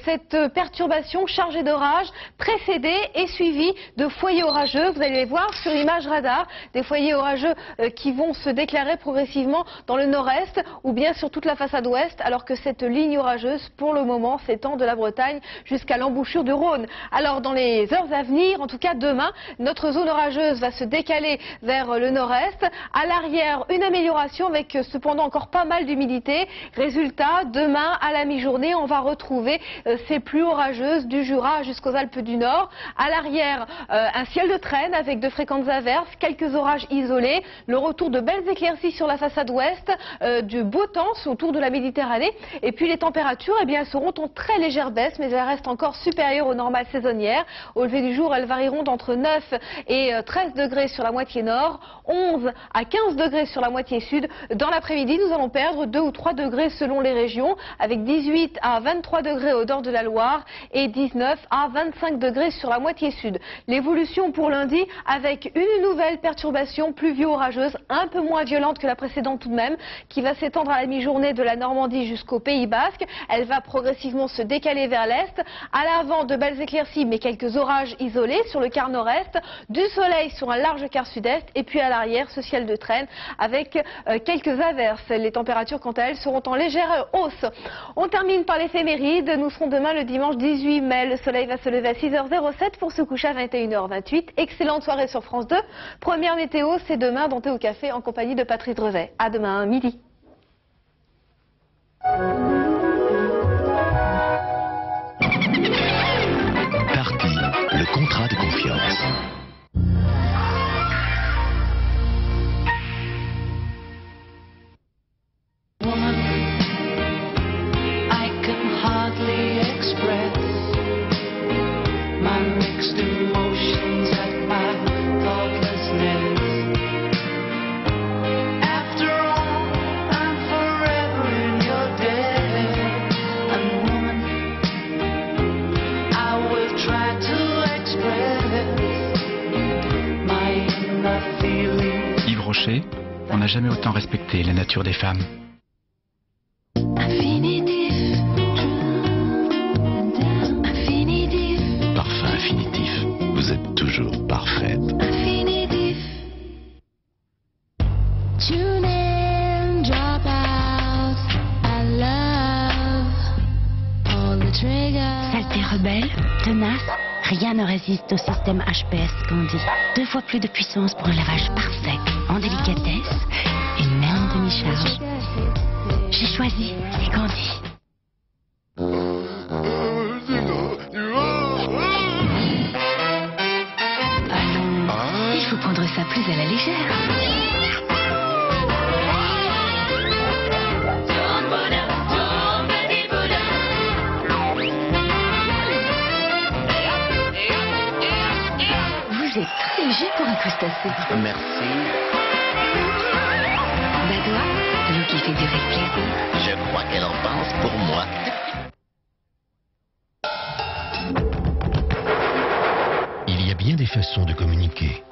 Cette perturbation chargée d'orages précédée et suivie de foyers orageux. Vous allez les voir sur image radar, des foyers orageux qui vont se déclarer progressivement dans le nord-est ou bien sur toute la façade ouest, alors que cette ligne orageuse pour le moment s'étend de la Bretagne jusqu'à l'embouchure du Rhône. Alors dans les heures à venir, en tout cas demain, notre zone orageuse va se décaler vers le nord-est. À l'arrière, une amélioration avec cependant encore pas mal d'humidité. Résultat, demain à la mi-journée, on va retrouver ces pluies orageuses du Jura jusqu'aux Alpes du Nord. À l'arrière, un ciel de traîne avec de fréquentes averses, quelques orages isolés, le retour de belles éclaircies sur la façade ouest, du beau temps autour de la Méditerranée. Et puis les températures, eh bien, elles seront en très légère baisse, mais elles restent encore supérieures aux normales saisonnières. Au lever du jour, elles varieront d'entre 9 et 13 degrés sur la moitié nord, 11 à 15 degrés sur la moitié sud. Dans l'après-midi, nous allons perdre 2 ou 3 degrés selon les régions, avec 18 à 23 degrés au nord de la Loire et 19 à 25 degrés sur la moitié sud. L'évolution pour lundi, avec une nouvelle perturbation pluvio-orageuse, un peu moins violente que la précédente tout de même, qui va s'étendre à la mi-journée de la Normandie jusqu'au Pays Basque. Elle va progressivement se décaler vers l'est. À l'avant, de belles éclaircies, mais quelques orages isolés sur le quart nord-est, du soleil sur un large quart sud-est, et puis à l'arrière, ce ciel de traîne avec quelques averses. Les températures, quant à elles, seront en légère hausse. On termine par l'éphéméride. Nous serons demain le dimanche 18 mai. Le soleil va se lever à 6h07 pour se coucher à 21h28. Excellente soirée sur France 2. Première météo, c'est demain dans Thé au Café en compagnie de Patrice Drevet. À demain, midi. Darty, le contrat de confiance. Woman, I can hardly express my mixed emotions at Rocher, on n'a jamais autant respecté la nature des femmes. Parfum infinitif. Vous êtes toujours parfaite. Saleté rebelle, tenace, rien ne résiste au système HPS Candy. 2 fois plus de puissance pour un lavage parfait, en délicatesse et même en demi-charge. J'ai choisi les Candy. Allons, il faut prendre ça plus à la légère. Vous êtes très léger pour un crustacé. Merci. Badois, vous qui fait durer le plaisir. Je crois qu'elle en pense pour moi. Il y a bien des façons de communiquer.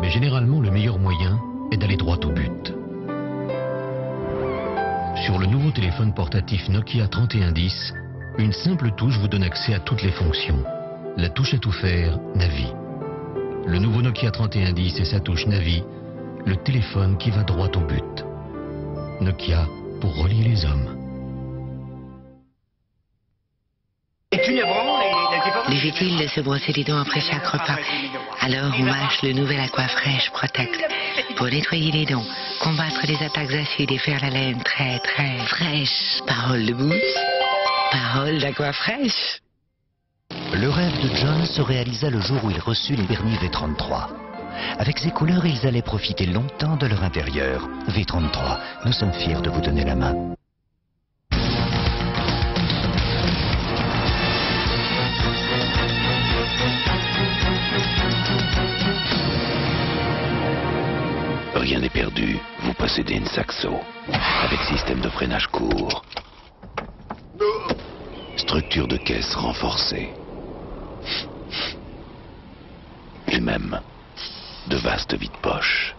Mais généralement, le meilleur moyen est d'aller droit au but. Sur le nouveau téléphone portatif Nokia 3110, une simple touche vous donne accès à toutes les fonctions. La touche à tout faire, Navi. Le nouveau Nokia 3110 et sa touche Navi, le téléphone qui va droit au but. Nokia pour relier les hommes. Il est utile de se brosser les dents après chaque repas. Alors on mâche le nouvel Aquafresh Protect pour nettoyer les dents, combattre les attaques acides et faire la laine très fraîche. Parole de boost, parole d'Aquafresh. Le rêve de John se réalisa le jour où il reçut les vernis V33. Avec ces couleurs, ils allaient profiter longtemps de leur intérieur. V33, nous sommes fiers de vous donner la main. Rien n'est perdu. Vous possédez une Saxo. Avec système de freinage court. Structure de caisse renforcée. Et même de vastes vides-poches.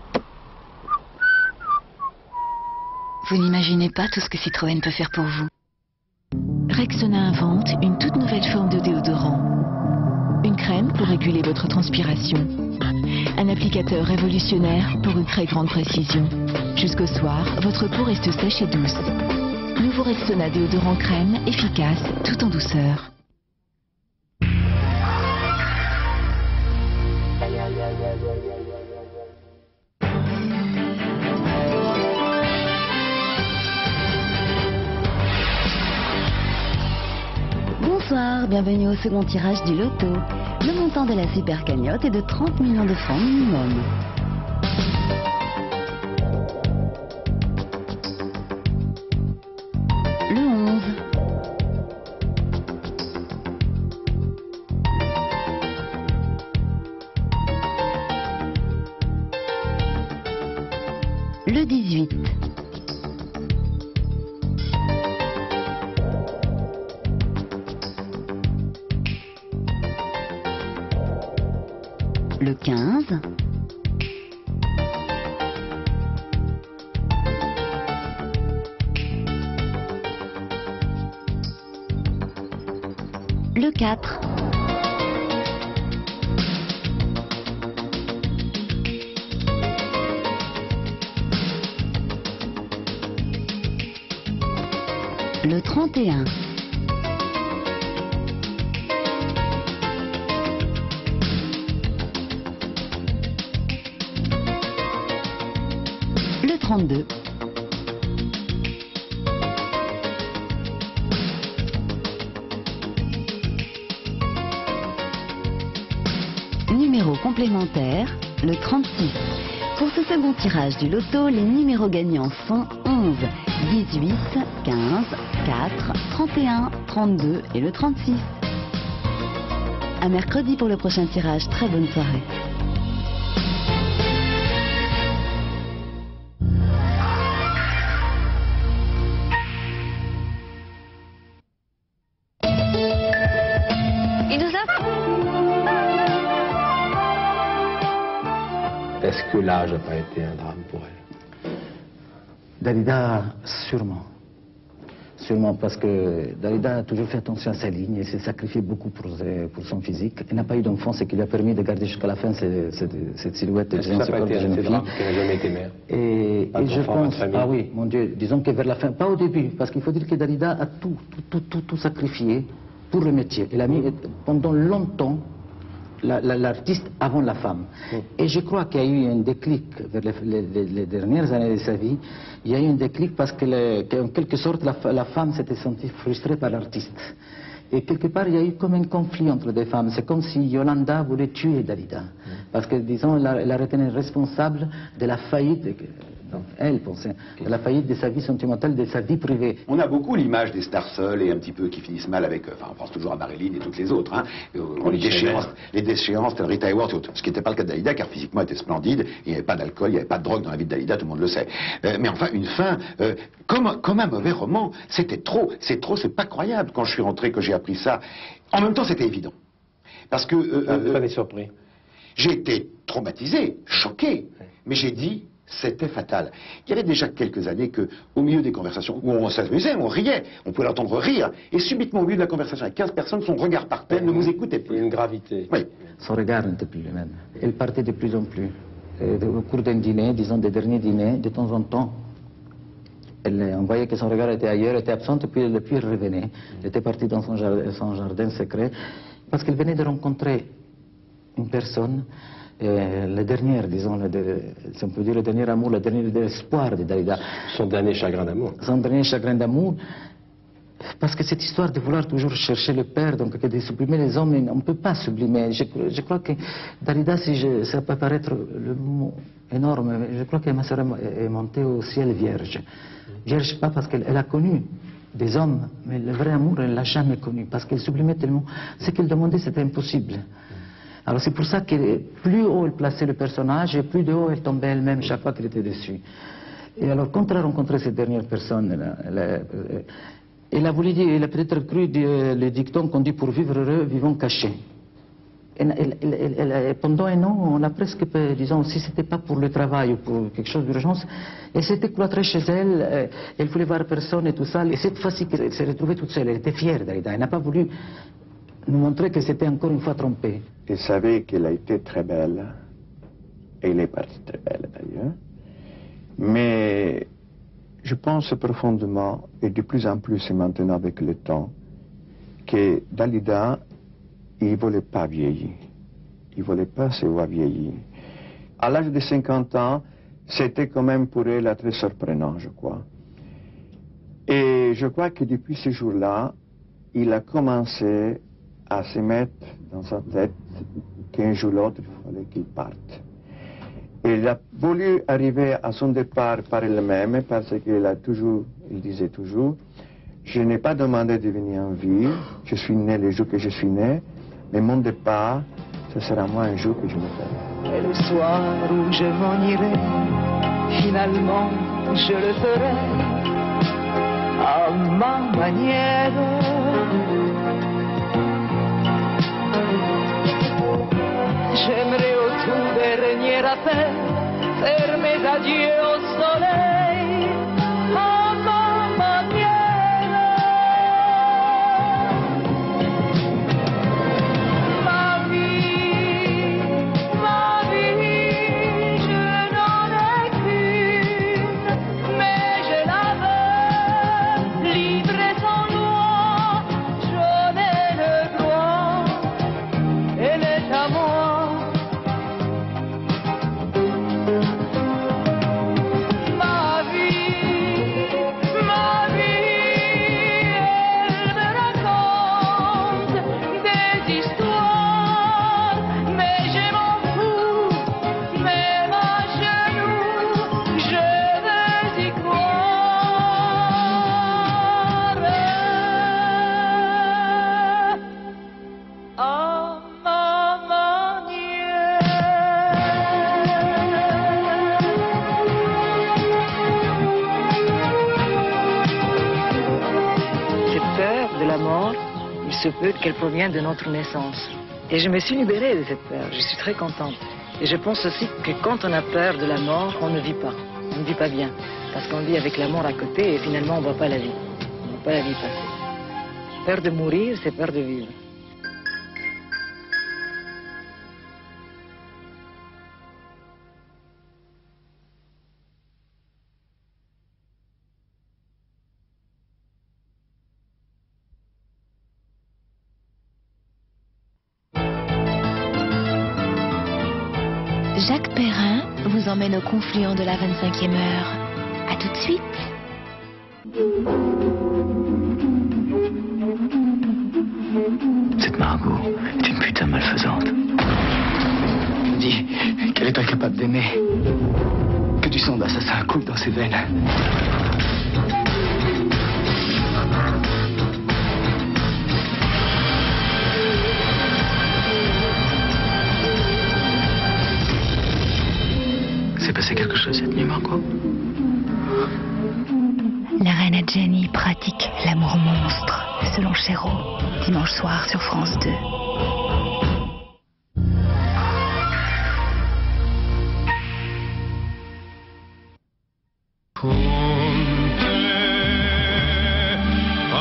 Vous n'imaginez pas tout ce que Citroën peut faire pour vous. Rexona invente une toute nouvelle forme de déodorant. Une crème pour réguler votre transpiration. Un applicateur révolutionnaire pour une très grande précision. Jusqu'au soir, votre peau reste sèche et douce. Nouveau Rexona déodorant crème, efficace, tout en douceur. Bonsoir, bienvenue au second tirage du loto. Le montant de la super cagnotte est de 30 millions de francs minimum. Le 11. Le 18. Le 15. Le 4. Le 31. Le 32. Numéro complémentaire, le 36. Pour ce second tirage du loto, les numéros gagnants sont 11, 18, 15, 4, 31, 32 et le 36. À mercredi pour le prochain tirage. Très bonne soirée. Est-ce que l'âge n'a pas été un drame pour elle? Dalida, sûrement. Sûrement parce que Dalida a toujours fait attention à sa ligne et s'est sacrifié beaucoup pour son physique. Elle n'a pas eu d'enfant, ce qui lui a permis de garder jusqu'à la fin cette silhouette de jeune corps de jeune fille. Elle n'a jamais été mère. Et je pense, ah oui, mon Dieu, disons que vers la fin, pas au début, parce qu'il faut dire que Dalida a tout sacrifié pour le métier. Elle a mis pendant longtemps l'artiste avant la femme. Et je crois qu'il y a eu un déclic vers les dernières années de sa vie. Il y a eu un déclic parce qu'en quelque sorte la femme s'était sentie frustrée par l'artiste. Et quelque part il y a eu comme un conflit entre des femmes. C'est comme si Yolanda voulait tuer Dalida. Parce que disons elle a retenu responsable de la faillite. Donc, elle pensait de la faillite de sa vie sentimentale, de sa vie privée. On a beaucoup l'image des stars seules et un petit peu qui finissent mal avec, enfin on pense toujours à Marilyn et toutes les autres, hein, les déchéances, telles Rita Hayworth et autres. Ce qui n'était pas le cas de Dalida car physiquement elle était splendide, il n'y avait pas d'alcool, il n'y avait pas de drogue dans la vie de Dalida, tout le monde le sait. Mais enfin une fin, comme un mauvais roman, c'était trop, c'est pas croyable quand je suis rentré, que j'ai appris ça. En même temps c'était évident. Parce que... vous m'avez surpris. J'ai été traumatisé, choqué, mais j'ai dit... C'était fatal. Il y avait déjà quelques années qu'au milieu des conversations, où on s'amusait, on riait, on pouvait l'entendre rire, et subitement au milieu de la conversation avec 15 personnes, son regard partait, ne vous écoutait plus. Une gravité. Oui. Son regard n'était plus le même. Elle partait de plus en plus. Au cours d'un dîner, disons des derniers dîners, de temps en temps, on voyait que son regard était ailleurs, était absente, puis elle revenait. Elle était partie dans son jardin secret, parce qu'elle venait de rencontrer une personne. La dernière, disons, si on peut dire le dernier amour, le dernier espoir de Dalida. Son dernier chagrin d'amour. Son dernier chagrin d'amour. Parce que cette histoire de vouloir toujours chercher le père, donc de sublimer les hommes, on ne peut pas sublimer. Je crois que Dalida, ça peut paraître le mot énorme, mais je crois que ma sœur est montée au ciel vierge. Vierge pas parce qu'elle a connu des hommes, mais le vrai amour, elle ne l'a jamais connu, parce qu'elle sublimait tellement. Ce qu'elle demandait, c'était impossible. Alors c'est pour ça que plus haut elle plaçait le personnage, et plus de haut elle tombait elle-même chaque fois qu'elle était dessus. Et alors quand elle a rencontré cette dernière personne, elle a voulu dire, elle a peut-être cru le dicton qu'on dit pour vivre heureux, vivons cachés. Pendant un an, on a presque, disons, si c'était pas pour le travail ou pour quelque chose d'urgence, elle s'était cloîtrée chez elle, elle voulait voir personne et tout ça. Et cette fois-ci, elle s'est retrouvée toute seule, elle était fière d'Aïda, elle n'a pas voulu nous montrer que c'était encore une fois trompée. Elle savait qu'elle a été très belle, et elle est partie très belle d'ailleurs, mais je pense profondément, et de plus en plus maintenant avec le temps, que Dalida, il ne voulait pas vieillir, il ne voulait pas se voir vieillir. À l'âge de 50 ans, c'était quand même pour elle très surprenant, je crois. Et je crois que depuis ce jour-là, il a commencé à se mettre dans sa tête qu'un jour ou l'autre, il fallait qu'il parte. Et il a voulu arriver à son départ par elle-même parce il disait toujours, je n'ai pas demandé de venir en vie, je suis né le jour que je suis né, mais mon départ, ce sera moi un jour que je me ferai. Et le soir où je m'en irai, finalement je le ferai à ma manière. J'aimerais au tout dernier appel faire mes adieux au soleil à ma manière. Ma vie, je n'en ai qu'une, mais je la veux, libre et sans loi, j'en ai le droit, elle est à moi. Il se peut qu'elle provient de notre naissance. Et je me suis libérée de cette peur, je suis très contente. Et je pense aussi que quand on a peur de la mort, on ne vit pas. On ne vit pas bien. Parce qu'on vit avec la mort à côté et finalement on ne voit pas la vie. On ne voit pas la vie passer. Peur de mourir, c'est peur de vivre. Jacques Perrin vous emmène au confluent de la 25e heure. À tout de suite. Cette Margot est une putain malfaisante. Dis qu'elle est incapable d'aimer. Que du sang d'assassin coule dans ses veines. C'est passé quelque chose cette nuit, Margot? La reine Jenny pratique l'amour monstre, selon Chéreau, dimanche soir sur France 2.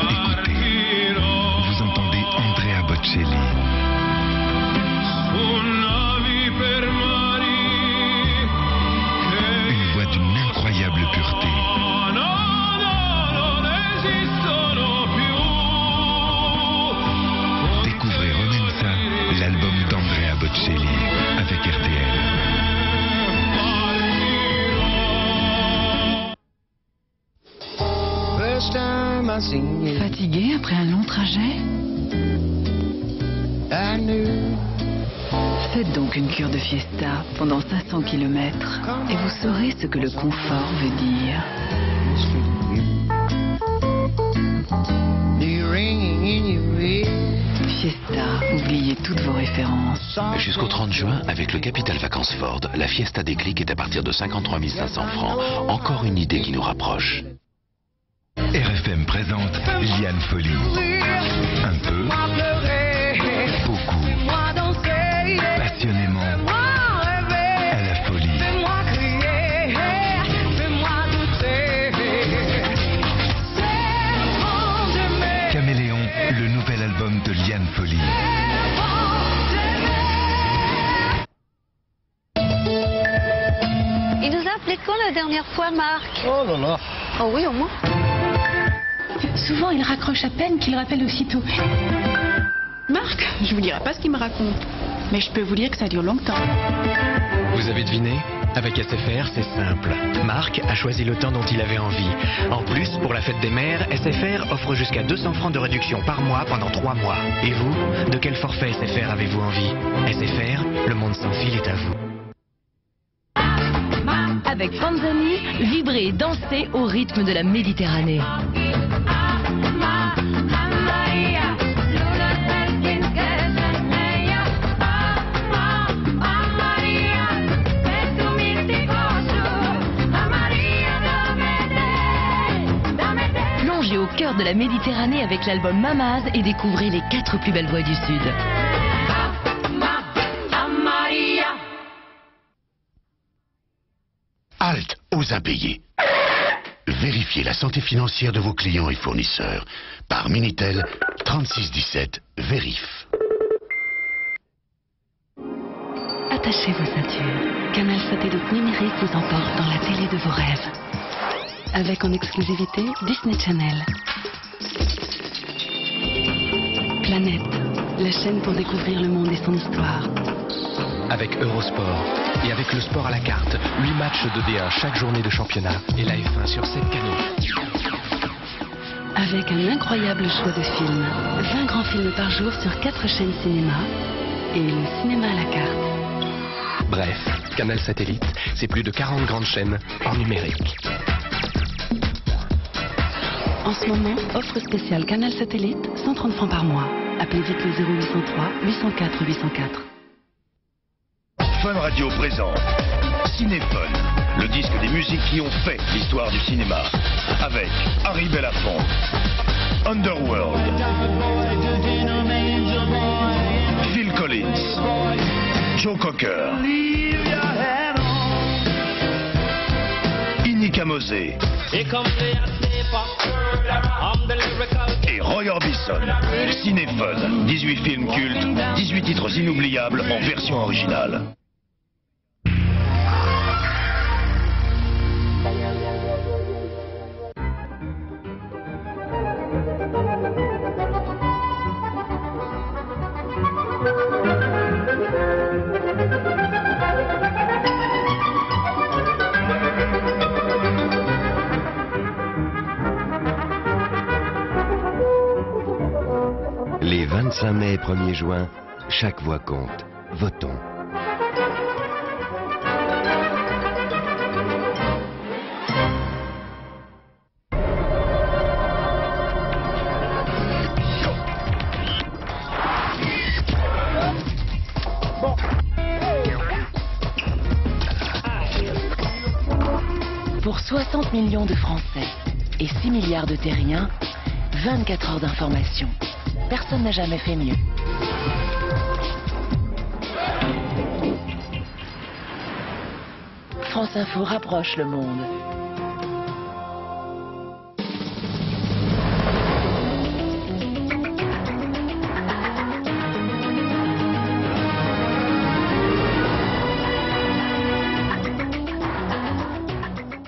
Écoutez, vous entendez Andrea Bocelli. Une voix d'une incroyable pureté. Découvrez Romanza, l'album d'Andrea Bocelli, avec RTL. Fatigué après un long trajet? Faites donc une cure de fiesta pendant 500 km et vous saurez ce que le confort veut dire. Fiesta, oubliez toutes vos références. Jusqu'au 30 juin, avec le Capital Vacances Ford, la Fiesta Déclic est à partir de 53 500 francs. Encore une idée qui nous rapproche. RFM présente Liane Folly. Un peu, beaucoup, passionnément, à la folie. Caméléon, le nouvel album de Liane Folly. Il nous a appelé quand la dernière fois, Marc? Oh là là. Oh oui, au moins. Souvent, il raccroche à peine qu'il rappelle aussitôt. Marc, je vous dirai pas ce qu'il me raconte, mais je peux vous dire que ça dure longtemps. Vous avez deviné? Avec SFR, c'est simple. Marc a choisi le temps dont il avait envie. En plus, pour la fête des mères, SFR offre jusqu'à 200 francs de réduction par mois pendant 3 mois. Et vous, de quel forfait SFR avez-vous envie? SFR, le monde sans fil est à vous. Avec Panzani, vibrez et dansez au rythme de la Méditerranée. Plongez au cœur de la Méditerranée avec l'album Mamaz et découvrez les 4 plus belles voix du Sud. Halte aux impayés. Vérifiez la santé financière de vos clients et fournisseurs. Par Minitel 3617 Vérif. Attachez vos ceintures. Canal Satellite numérique vous emporte dans la télé de vos rêves. Avec en exclusivité Disney Channel. Planète, la chaîne pour découvrir le monde et son histoire. Avec Eurosport et avec le sport à la carte, 8 matchs de D1 chaque journée de championnat et la F1 sur 7 canaux. Avec un incroyable choix de films. 20 grands films par jour sur 4 chaînes cinéma et le cinéma à la carte. Bref, Canal Satellite, c'est plus de 40 grandes chaînes en numérique. En ce moment, offre spéciale Canal Satellite, 130 francs par mois. Appelez vite le 0803 804 804. Fun Radio présente Cinéphone, le disque des musiques qui ont fait l'histoire du cinéma. Avec Harry Belafonte, Underworld, Phil Collins, Joe Cocker, Mosé et Roy Orbison. Cinéphone, 18 films cultes, 18 titres inoubliables en version originale. Les 25 mai et 1er juin, chaque voix compte. Votons. Pour 60 millions de Français et 6 milliards de terriens, 24 heures d'information. Personne n'a jamais fait mieux. France Info rapproche le monde.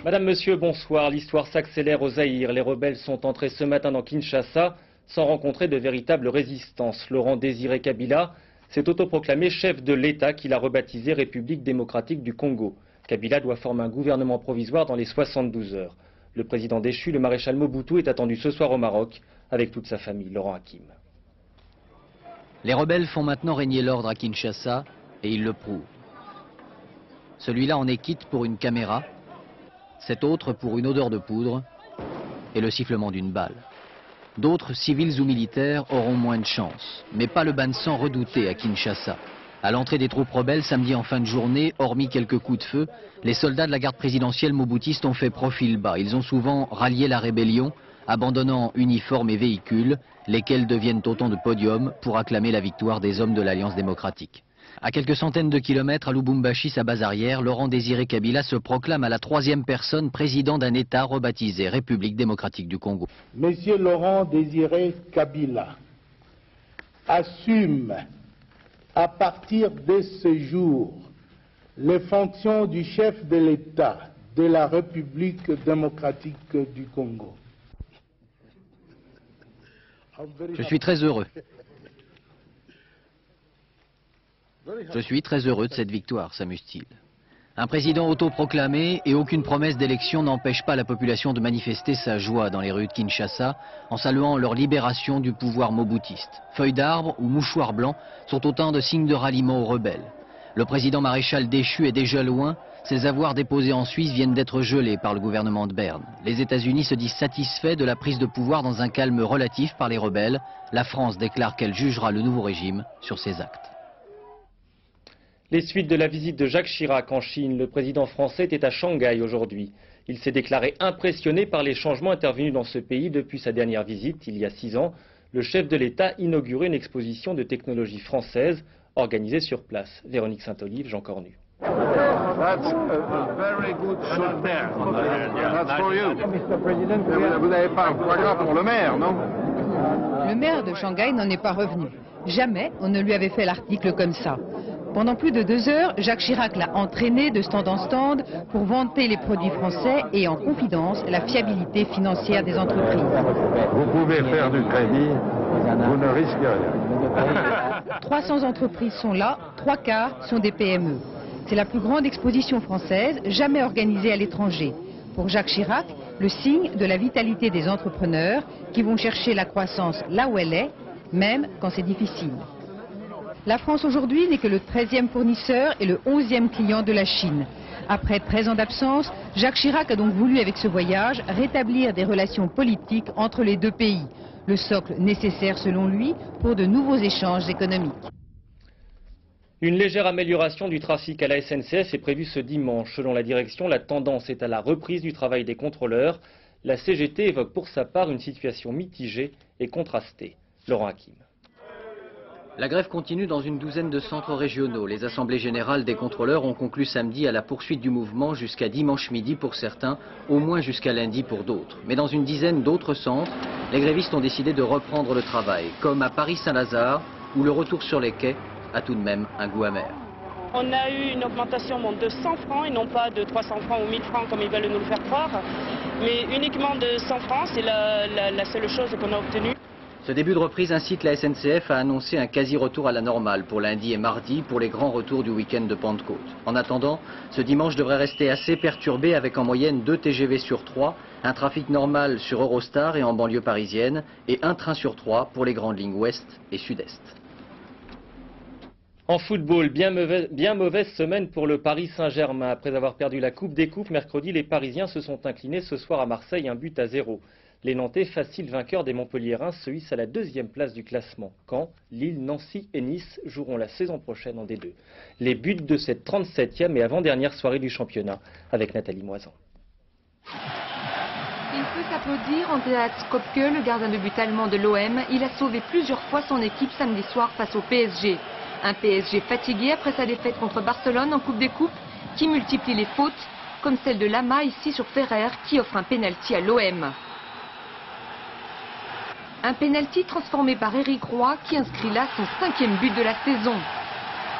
Madame, Monsieur, bonsoir. L'histoire s'accélère au Zaïre. Les rebelles sont entrés ce matin dans Kinshasa sans rencontrer de véritable résistance. Laurent Désiré Kabila s'est autoproclamé chef de l'État qu'il a rebaptisé République démocratique du Congo. Kabila doit former un gouvernement provisoire dans les 72 heures. Le président déchu, le maréchal Mobutu, est attendu ce soir au Maroc avec toute sa famille. Laurent Hakim. Les rebelles font maintenant régner l'ordre à Kinshasa et ils le prouvent. Celui-là en est quitte pour une caméra, cet autre pour une odeur de poudre et le sifflement d'une balle. D'autres, civils ou militaires, auront moins de chance, mais pas le bain de sang redouté à Kinshasa. À l'entrée des troupes rebelles samedi en fin de journée, hormis quelques coups de feu, les soldats de la garde présidentielle moboutiste ont fait profil bas. Ils ont souvent rallié la rébellion, abandonnant uniformes et véhicules, lesquels deviennent autant de podiums pour acclamer la victoire des hommes de l'Alliance démocratique. À quelques centaines de kilomètres à Lubumbashi, sa base arrière, Laurent Désiré Kabila se proclame à la 3e personne président d'un État rebaptisé République démocratique du Congo. Monsieur Laurent Désiré Kabila assume à partir de ce jour les fonctions du chef de l'État de la République démocratique du Congo. Je suis très heureux. Je suis très heureux de cette victoire, s'amuse-t-il. Un président autoproclamé et aucune promesse d'élection n'empêche pas la population de manifester sa joie dans les rues de Kinshasa en saluant leur libération du pouvoir moboutiste. Feuilles d'arbres ou mouchoirs blancs sont autant de signes de ralliement aux rebelles. Le président maréchal déchu est déjà loin. Ses avoirs déposés en Suisse viennent d'être gelés par le gouvernement de Berne. Les États-Unis se disent satisfaits de la prise de pouvoir dans un calme relatif par les rebelles. La France déclare qu'elle jugera le nouveau régime sur ses actes. Les suites de la visite de Jacques Chirac en Chine, le président français était à Shanghai aujourd'hui. Il s'est déclaré impressionné par les changements intervenus dans ce pays depuis sa dernière visite, il y a 6 ans. Le chef de l'État inaugurait une exposition de technologie française organisée sur place. Véronique Saint-Olive, Jean Cornu. That's a very good souvenir. That's for you. Vous n'avez pas un foie gras pour le maire, non? Le maire de Shanghai n'en est pas revenu. Jamais on ne lui avait fait l'article comme ça. Pendant plus de 2 heures, Jacques Chirac l'a entraîné de stand en stand pour vanter les produits français et en confidence la fiabilité financière des entreprises. Vous pouvez faire du crédit, vous ne risquez rien. 300 entreprises sont là, 3/4 sont des PME. C'est la plus grande exposition française jamais organisée à l'étranger. Pour Jacques Chirac, le signe de la vitalité des entrepreneurs qui vont chercher la croissance là où elle est, même quand c'est difficile. La France aujourd'hui n'est que le 13e fournisseur et le 11e client de la Chine. Après 13 ans d'absence, Jacques Chirac a donc voulu avec ce voyage rétablir des relations politiques entre les deux pays. Le socle nécessaire selon lui pour de nouveaux échanges économiques. Une légère amélioration du trafic à la SNCF est prévue ce dimanche. Selon la direction, la tendance est à la reprise du travail des contrôleurs. La CGT évoque pour sa part une situation mitigée et contrastée. Laurent Hakim. La grève continue dans une douzaine de centres régionaux. Les assemblées générales des contrôleurs ont conclu samedi à la poursuite du mouvement jusqu'à dimanche midi pour certains, au moins jusqu'à lundi pour d'autres. Mais dans une dizaine d'autres centres, les grévistes ont décidé de reprendre le travail, comme à Paris-Saint-Lazare, où le retour sur les quais a tout de même un goût amer. On a eu une augmentation de 100 francs et non pas de 300 francs ou 1000 francs comme ils veulent nous le faire croire, mais uniquement de 100 francs, c'est la seule chose qu'on a obtenue. Ce début de reprise incite la SNCF à annoncer un quasi-retour à la normale pour lundi et mardi pour les grands retours du week-end de Pentecôte. En attendant, ce dimanche devrait rester assez perturbé avec en moyenne 2 TGV sur 3, un trafic normal sur Eurostar et en banlieue parisienne et un train sur 3 pour les grandes lignes ouest et sud-est. En football, bien mauvaise semaine pour le Paris Saint-Germain. Après avoir perdu la Coupe des Coupes, mercredi, les Parisiens se sont inclinés ce soir à Marseille, 1-0. Les Nantais, faciles vainqueurs des Montpelliérains, se hissent à la 2e place du classement. Caen, Lille, Nancy et Nice joueront la saison prochaine en D2. Les buts de cette 37e et avant-dernière soirée du championnat, avec Nathalie Moisan. Il peut s'applaudir. Andreas Köpke, le gardien de but allemand de l'OM, il a sauvé plusieurs fois son équipe samedi soir face au PSG. Un PSG fatigué après sa défaite contre Barcelone en Coupe des Coupes, qui multiplie les fautes, comme celle de Lama ici sur Ferrer, qui offre un pénalty à l'OM. Un pénalty transformé par Éric Roy, qui inscrit là son 5e but de la saison.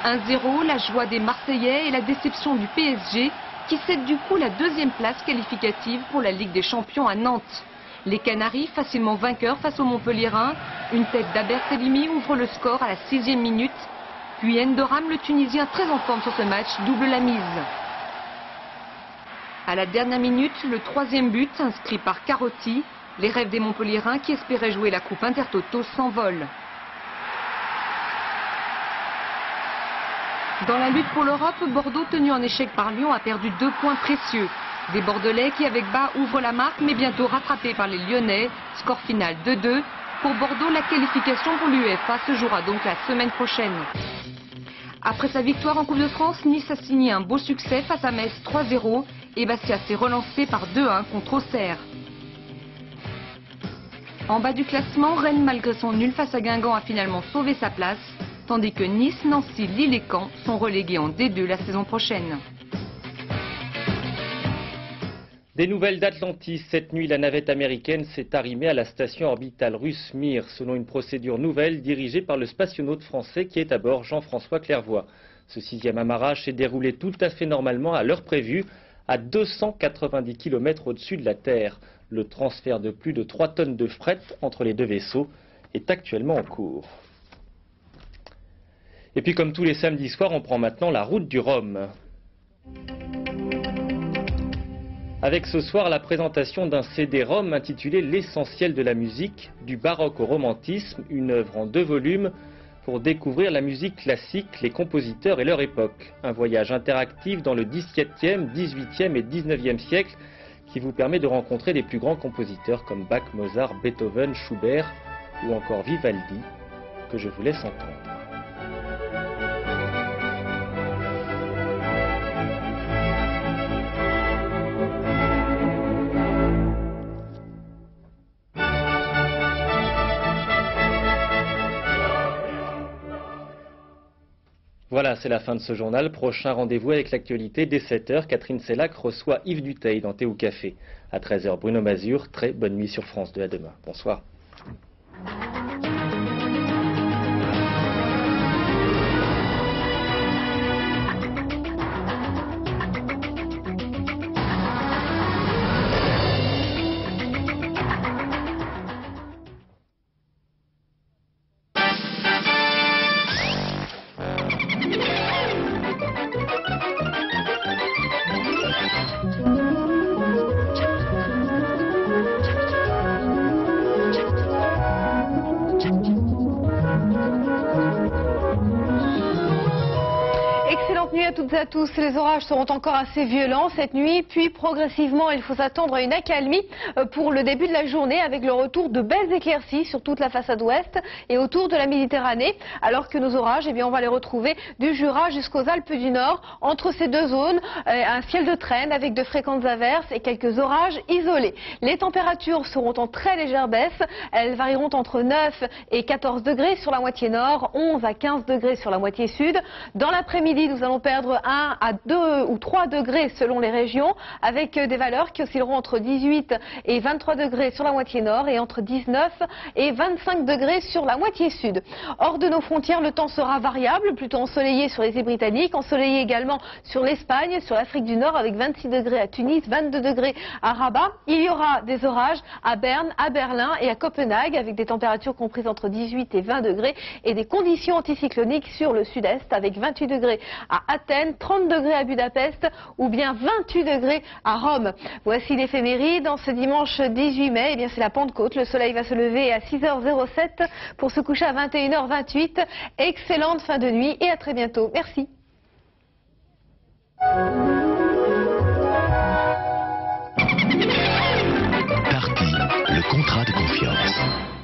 1-0, la joie des Marseillais et la déception du PSG, qui cède du coup la 2e place qualificative pour la Ligue des Champions à Nantes. Les Canaries, facilement vainqueurs face aux Montpelliérains, une tête d'Abert Selimi ouvre le score à la 6e minute. Puis Endoram, le Tunisien très en forme sur ce match, double la mise. À la dernière minute, le 3e but, inscrit par Carotti. Les rêves des Montpelliérains qui espéraient jouer la Coupe Intertoto s'envolent. Dans la lutte pour l'Europe, Bordeaux, tenu en échec par Lyon, a perdu 2 points précieux. Des Bordelais qui, avec bas, ouvrent la marque, mais bientôt rattrapés par les Lyonnais. Score final 2-2. Pour Bordeaux, la qualification pour l'UEFA se jouera donc la semaine prochaine. Après sa victoire en Coupe de France, Nice a signé un beau succès face à Metz 3-0 et Bastia s'est relancé par 2-1 contre Auxerre. En bas du classement, Rennes, malgré son nul face à Guingamp, a finalement sauvé sa place, tandis que Nice, Nancy, Lille et Caen sont relégués en D2 la saison prochaine. Des nouvelles d'Atlantis. Cette nuit, la navette américaine s'est arrimée à la station orbitale russe Mir, selon une procédure nouvelle dirigée par le spationaute français qui est à bord, Jean-François Clairvoy. Ce 6e amarrage s'est déroulé tout à fait normalement à l'heure prévue, à 290 km au-dessus de la Terre. Le transfert de plus de 3 tonnes de fret entre les 2 vaisseaux est actuellement en cours. Et puis comme tous les samedis soirs, on prend maintenant la route du Rhum. Avec ce soir la présentation d'un CD-ROM intitulé L'essentiel de la musique, du baroque au romantisme, une œuvre en 2 volumes pour découvrir la musique classique, les compositeurs et leur époque. Un voyage interactif dans le XVIIe, XVIIIe et XIXe siècle qui vous permet de rencontrer les plus grands compositeurs comme Bach, Mozart, Beethoven, Schubert ou encore Vivaldi, que je vous laisse entendre. Voilà, c'est la fin de ce journal. Prochain rendez-vous avec l'actualité dès 7 h. Catherine Sellac reçoit Yves Duteil dans Thé ou Café. À 13 h, Bruno Mazur. Très bonne nuit sur France 2. À demain. Bonsoir. à tous. Les orages seront encore assez violents cette nuit, puis progressivement il faut s'attendre à une accalmie pour le début de la journée avec le retour de belles éclaircies sur toute la façade ouest et autour de la Méditerranée, alors que nos orages, eh bien, on va les retrouver du Jura jusqu'aux Alpes du Nord. Entre ces deux zones, un ciel de traîne avec de fréquentes averses et quelques orages isolés. Les températures seront en très légère baisse. Elles varieront entre 9 et 14 degrés sur la moitié nord, 11 à 15 degrés sur la moitié sud. Dans l'après-midi, nous allons perdre 1 à 2 ou 3 degrés selon les régions, avec des valeurs qui oscilleront entre 18 et 23 degrés sur la moitié nord et entre 19 et 25 degrés sur la moitié sud. Hors de nos frontières, le temps sera variable, plutôt ensoleillé sur les îles britanniques, ensoleillé également sur l'Espagne, sur l'Afrique du Nord avec 26 degrés à Tunis, 22 degrés à Rabat. Il y aura des orages à Berne, à Berlin et à Copenhague avec des températures comprises entre 18 et 20 degrés et des conditions anticycloniques sur le sud-est avec 28 degrés à Athènes, 30 degrés à Budapest ou bien 28 degrés à Rome. Voici l'éphéméride. En ce dimanche 18 mai, eh bien c'est la Pentecôte. Le soleil va se lever à 6h07 pour se coucher à 21h28. Excellente fin de nuit et à très bientôt. Merci. Darty, le contrat de confiance.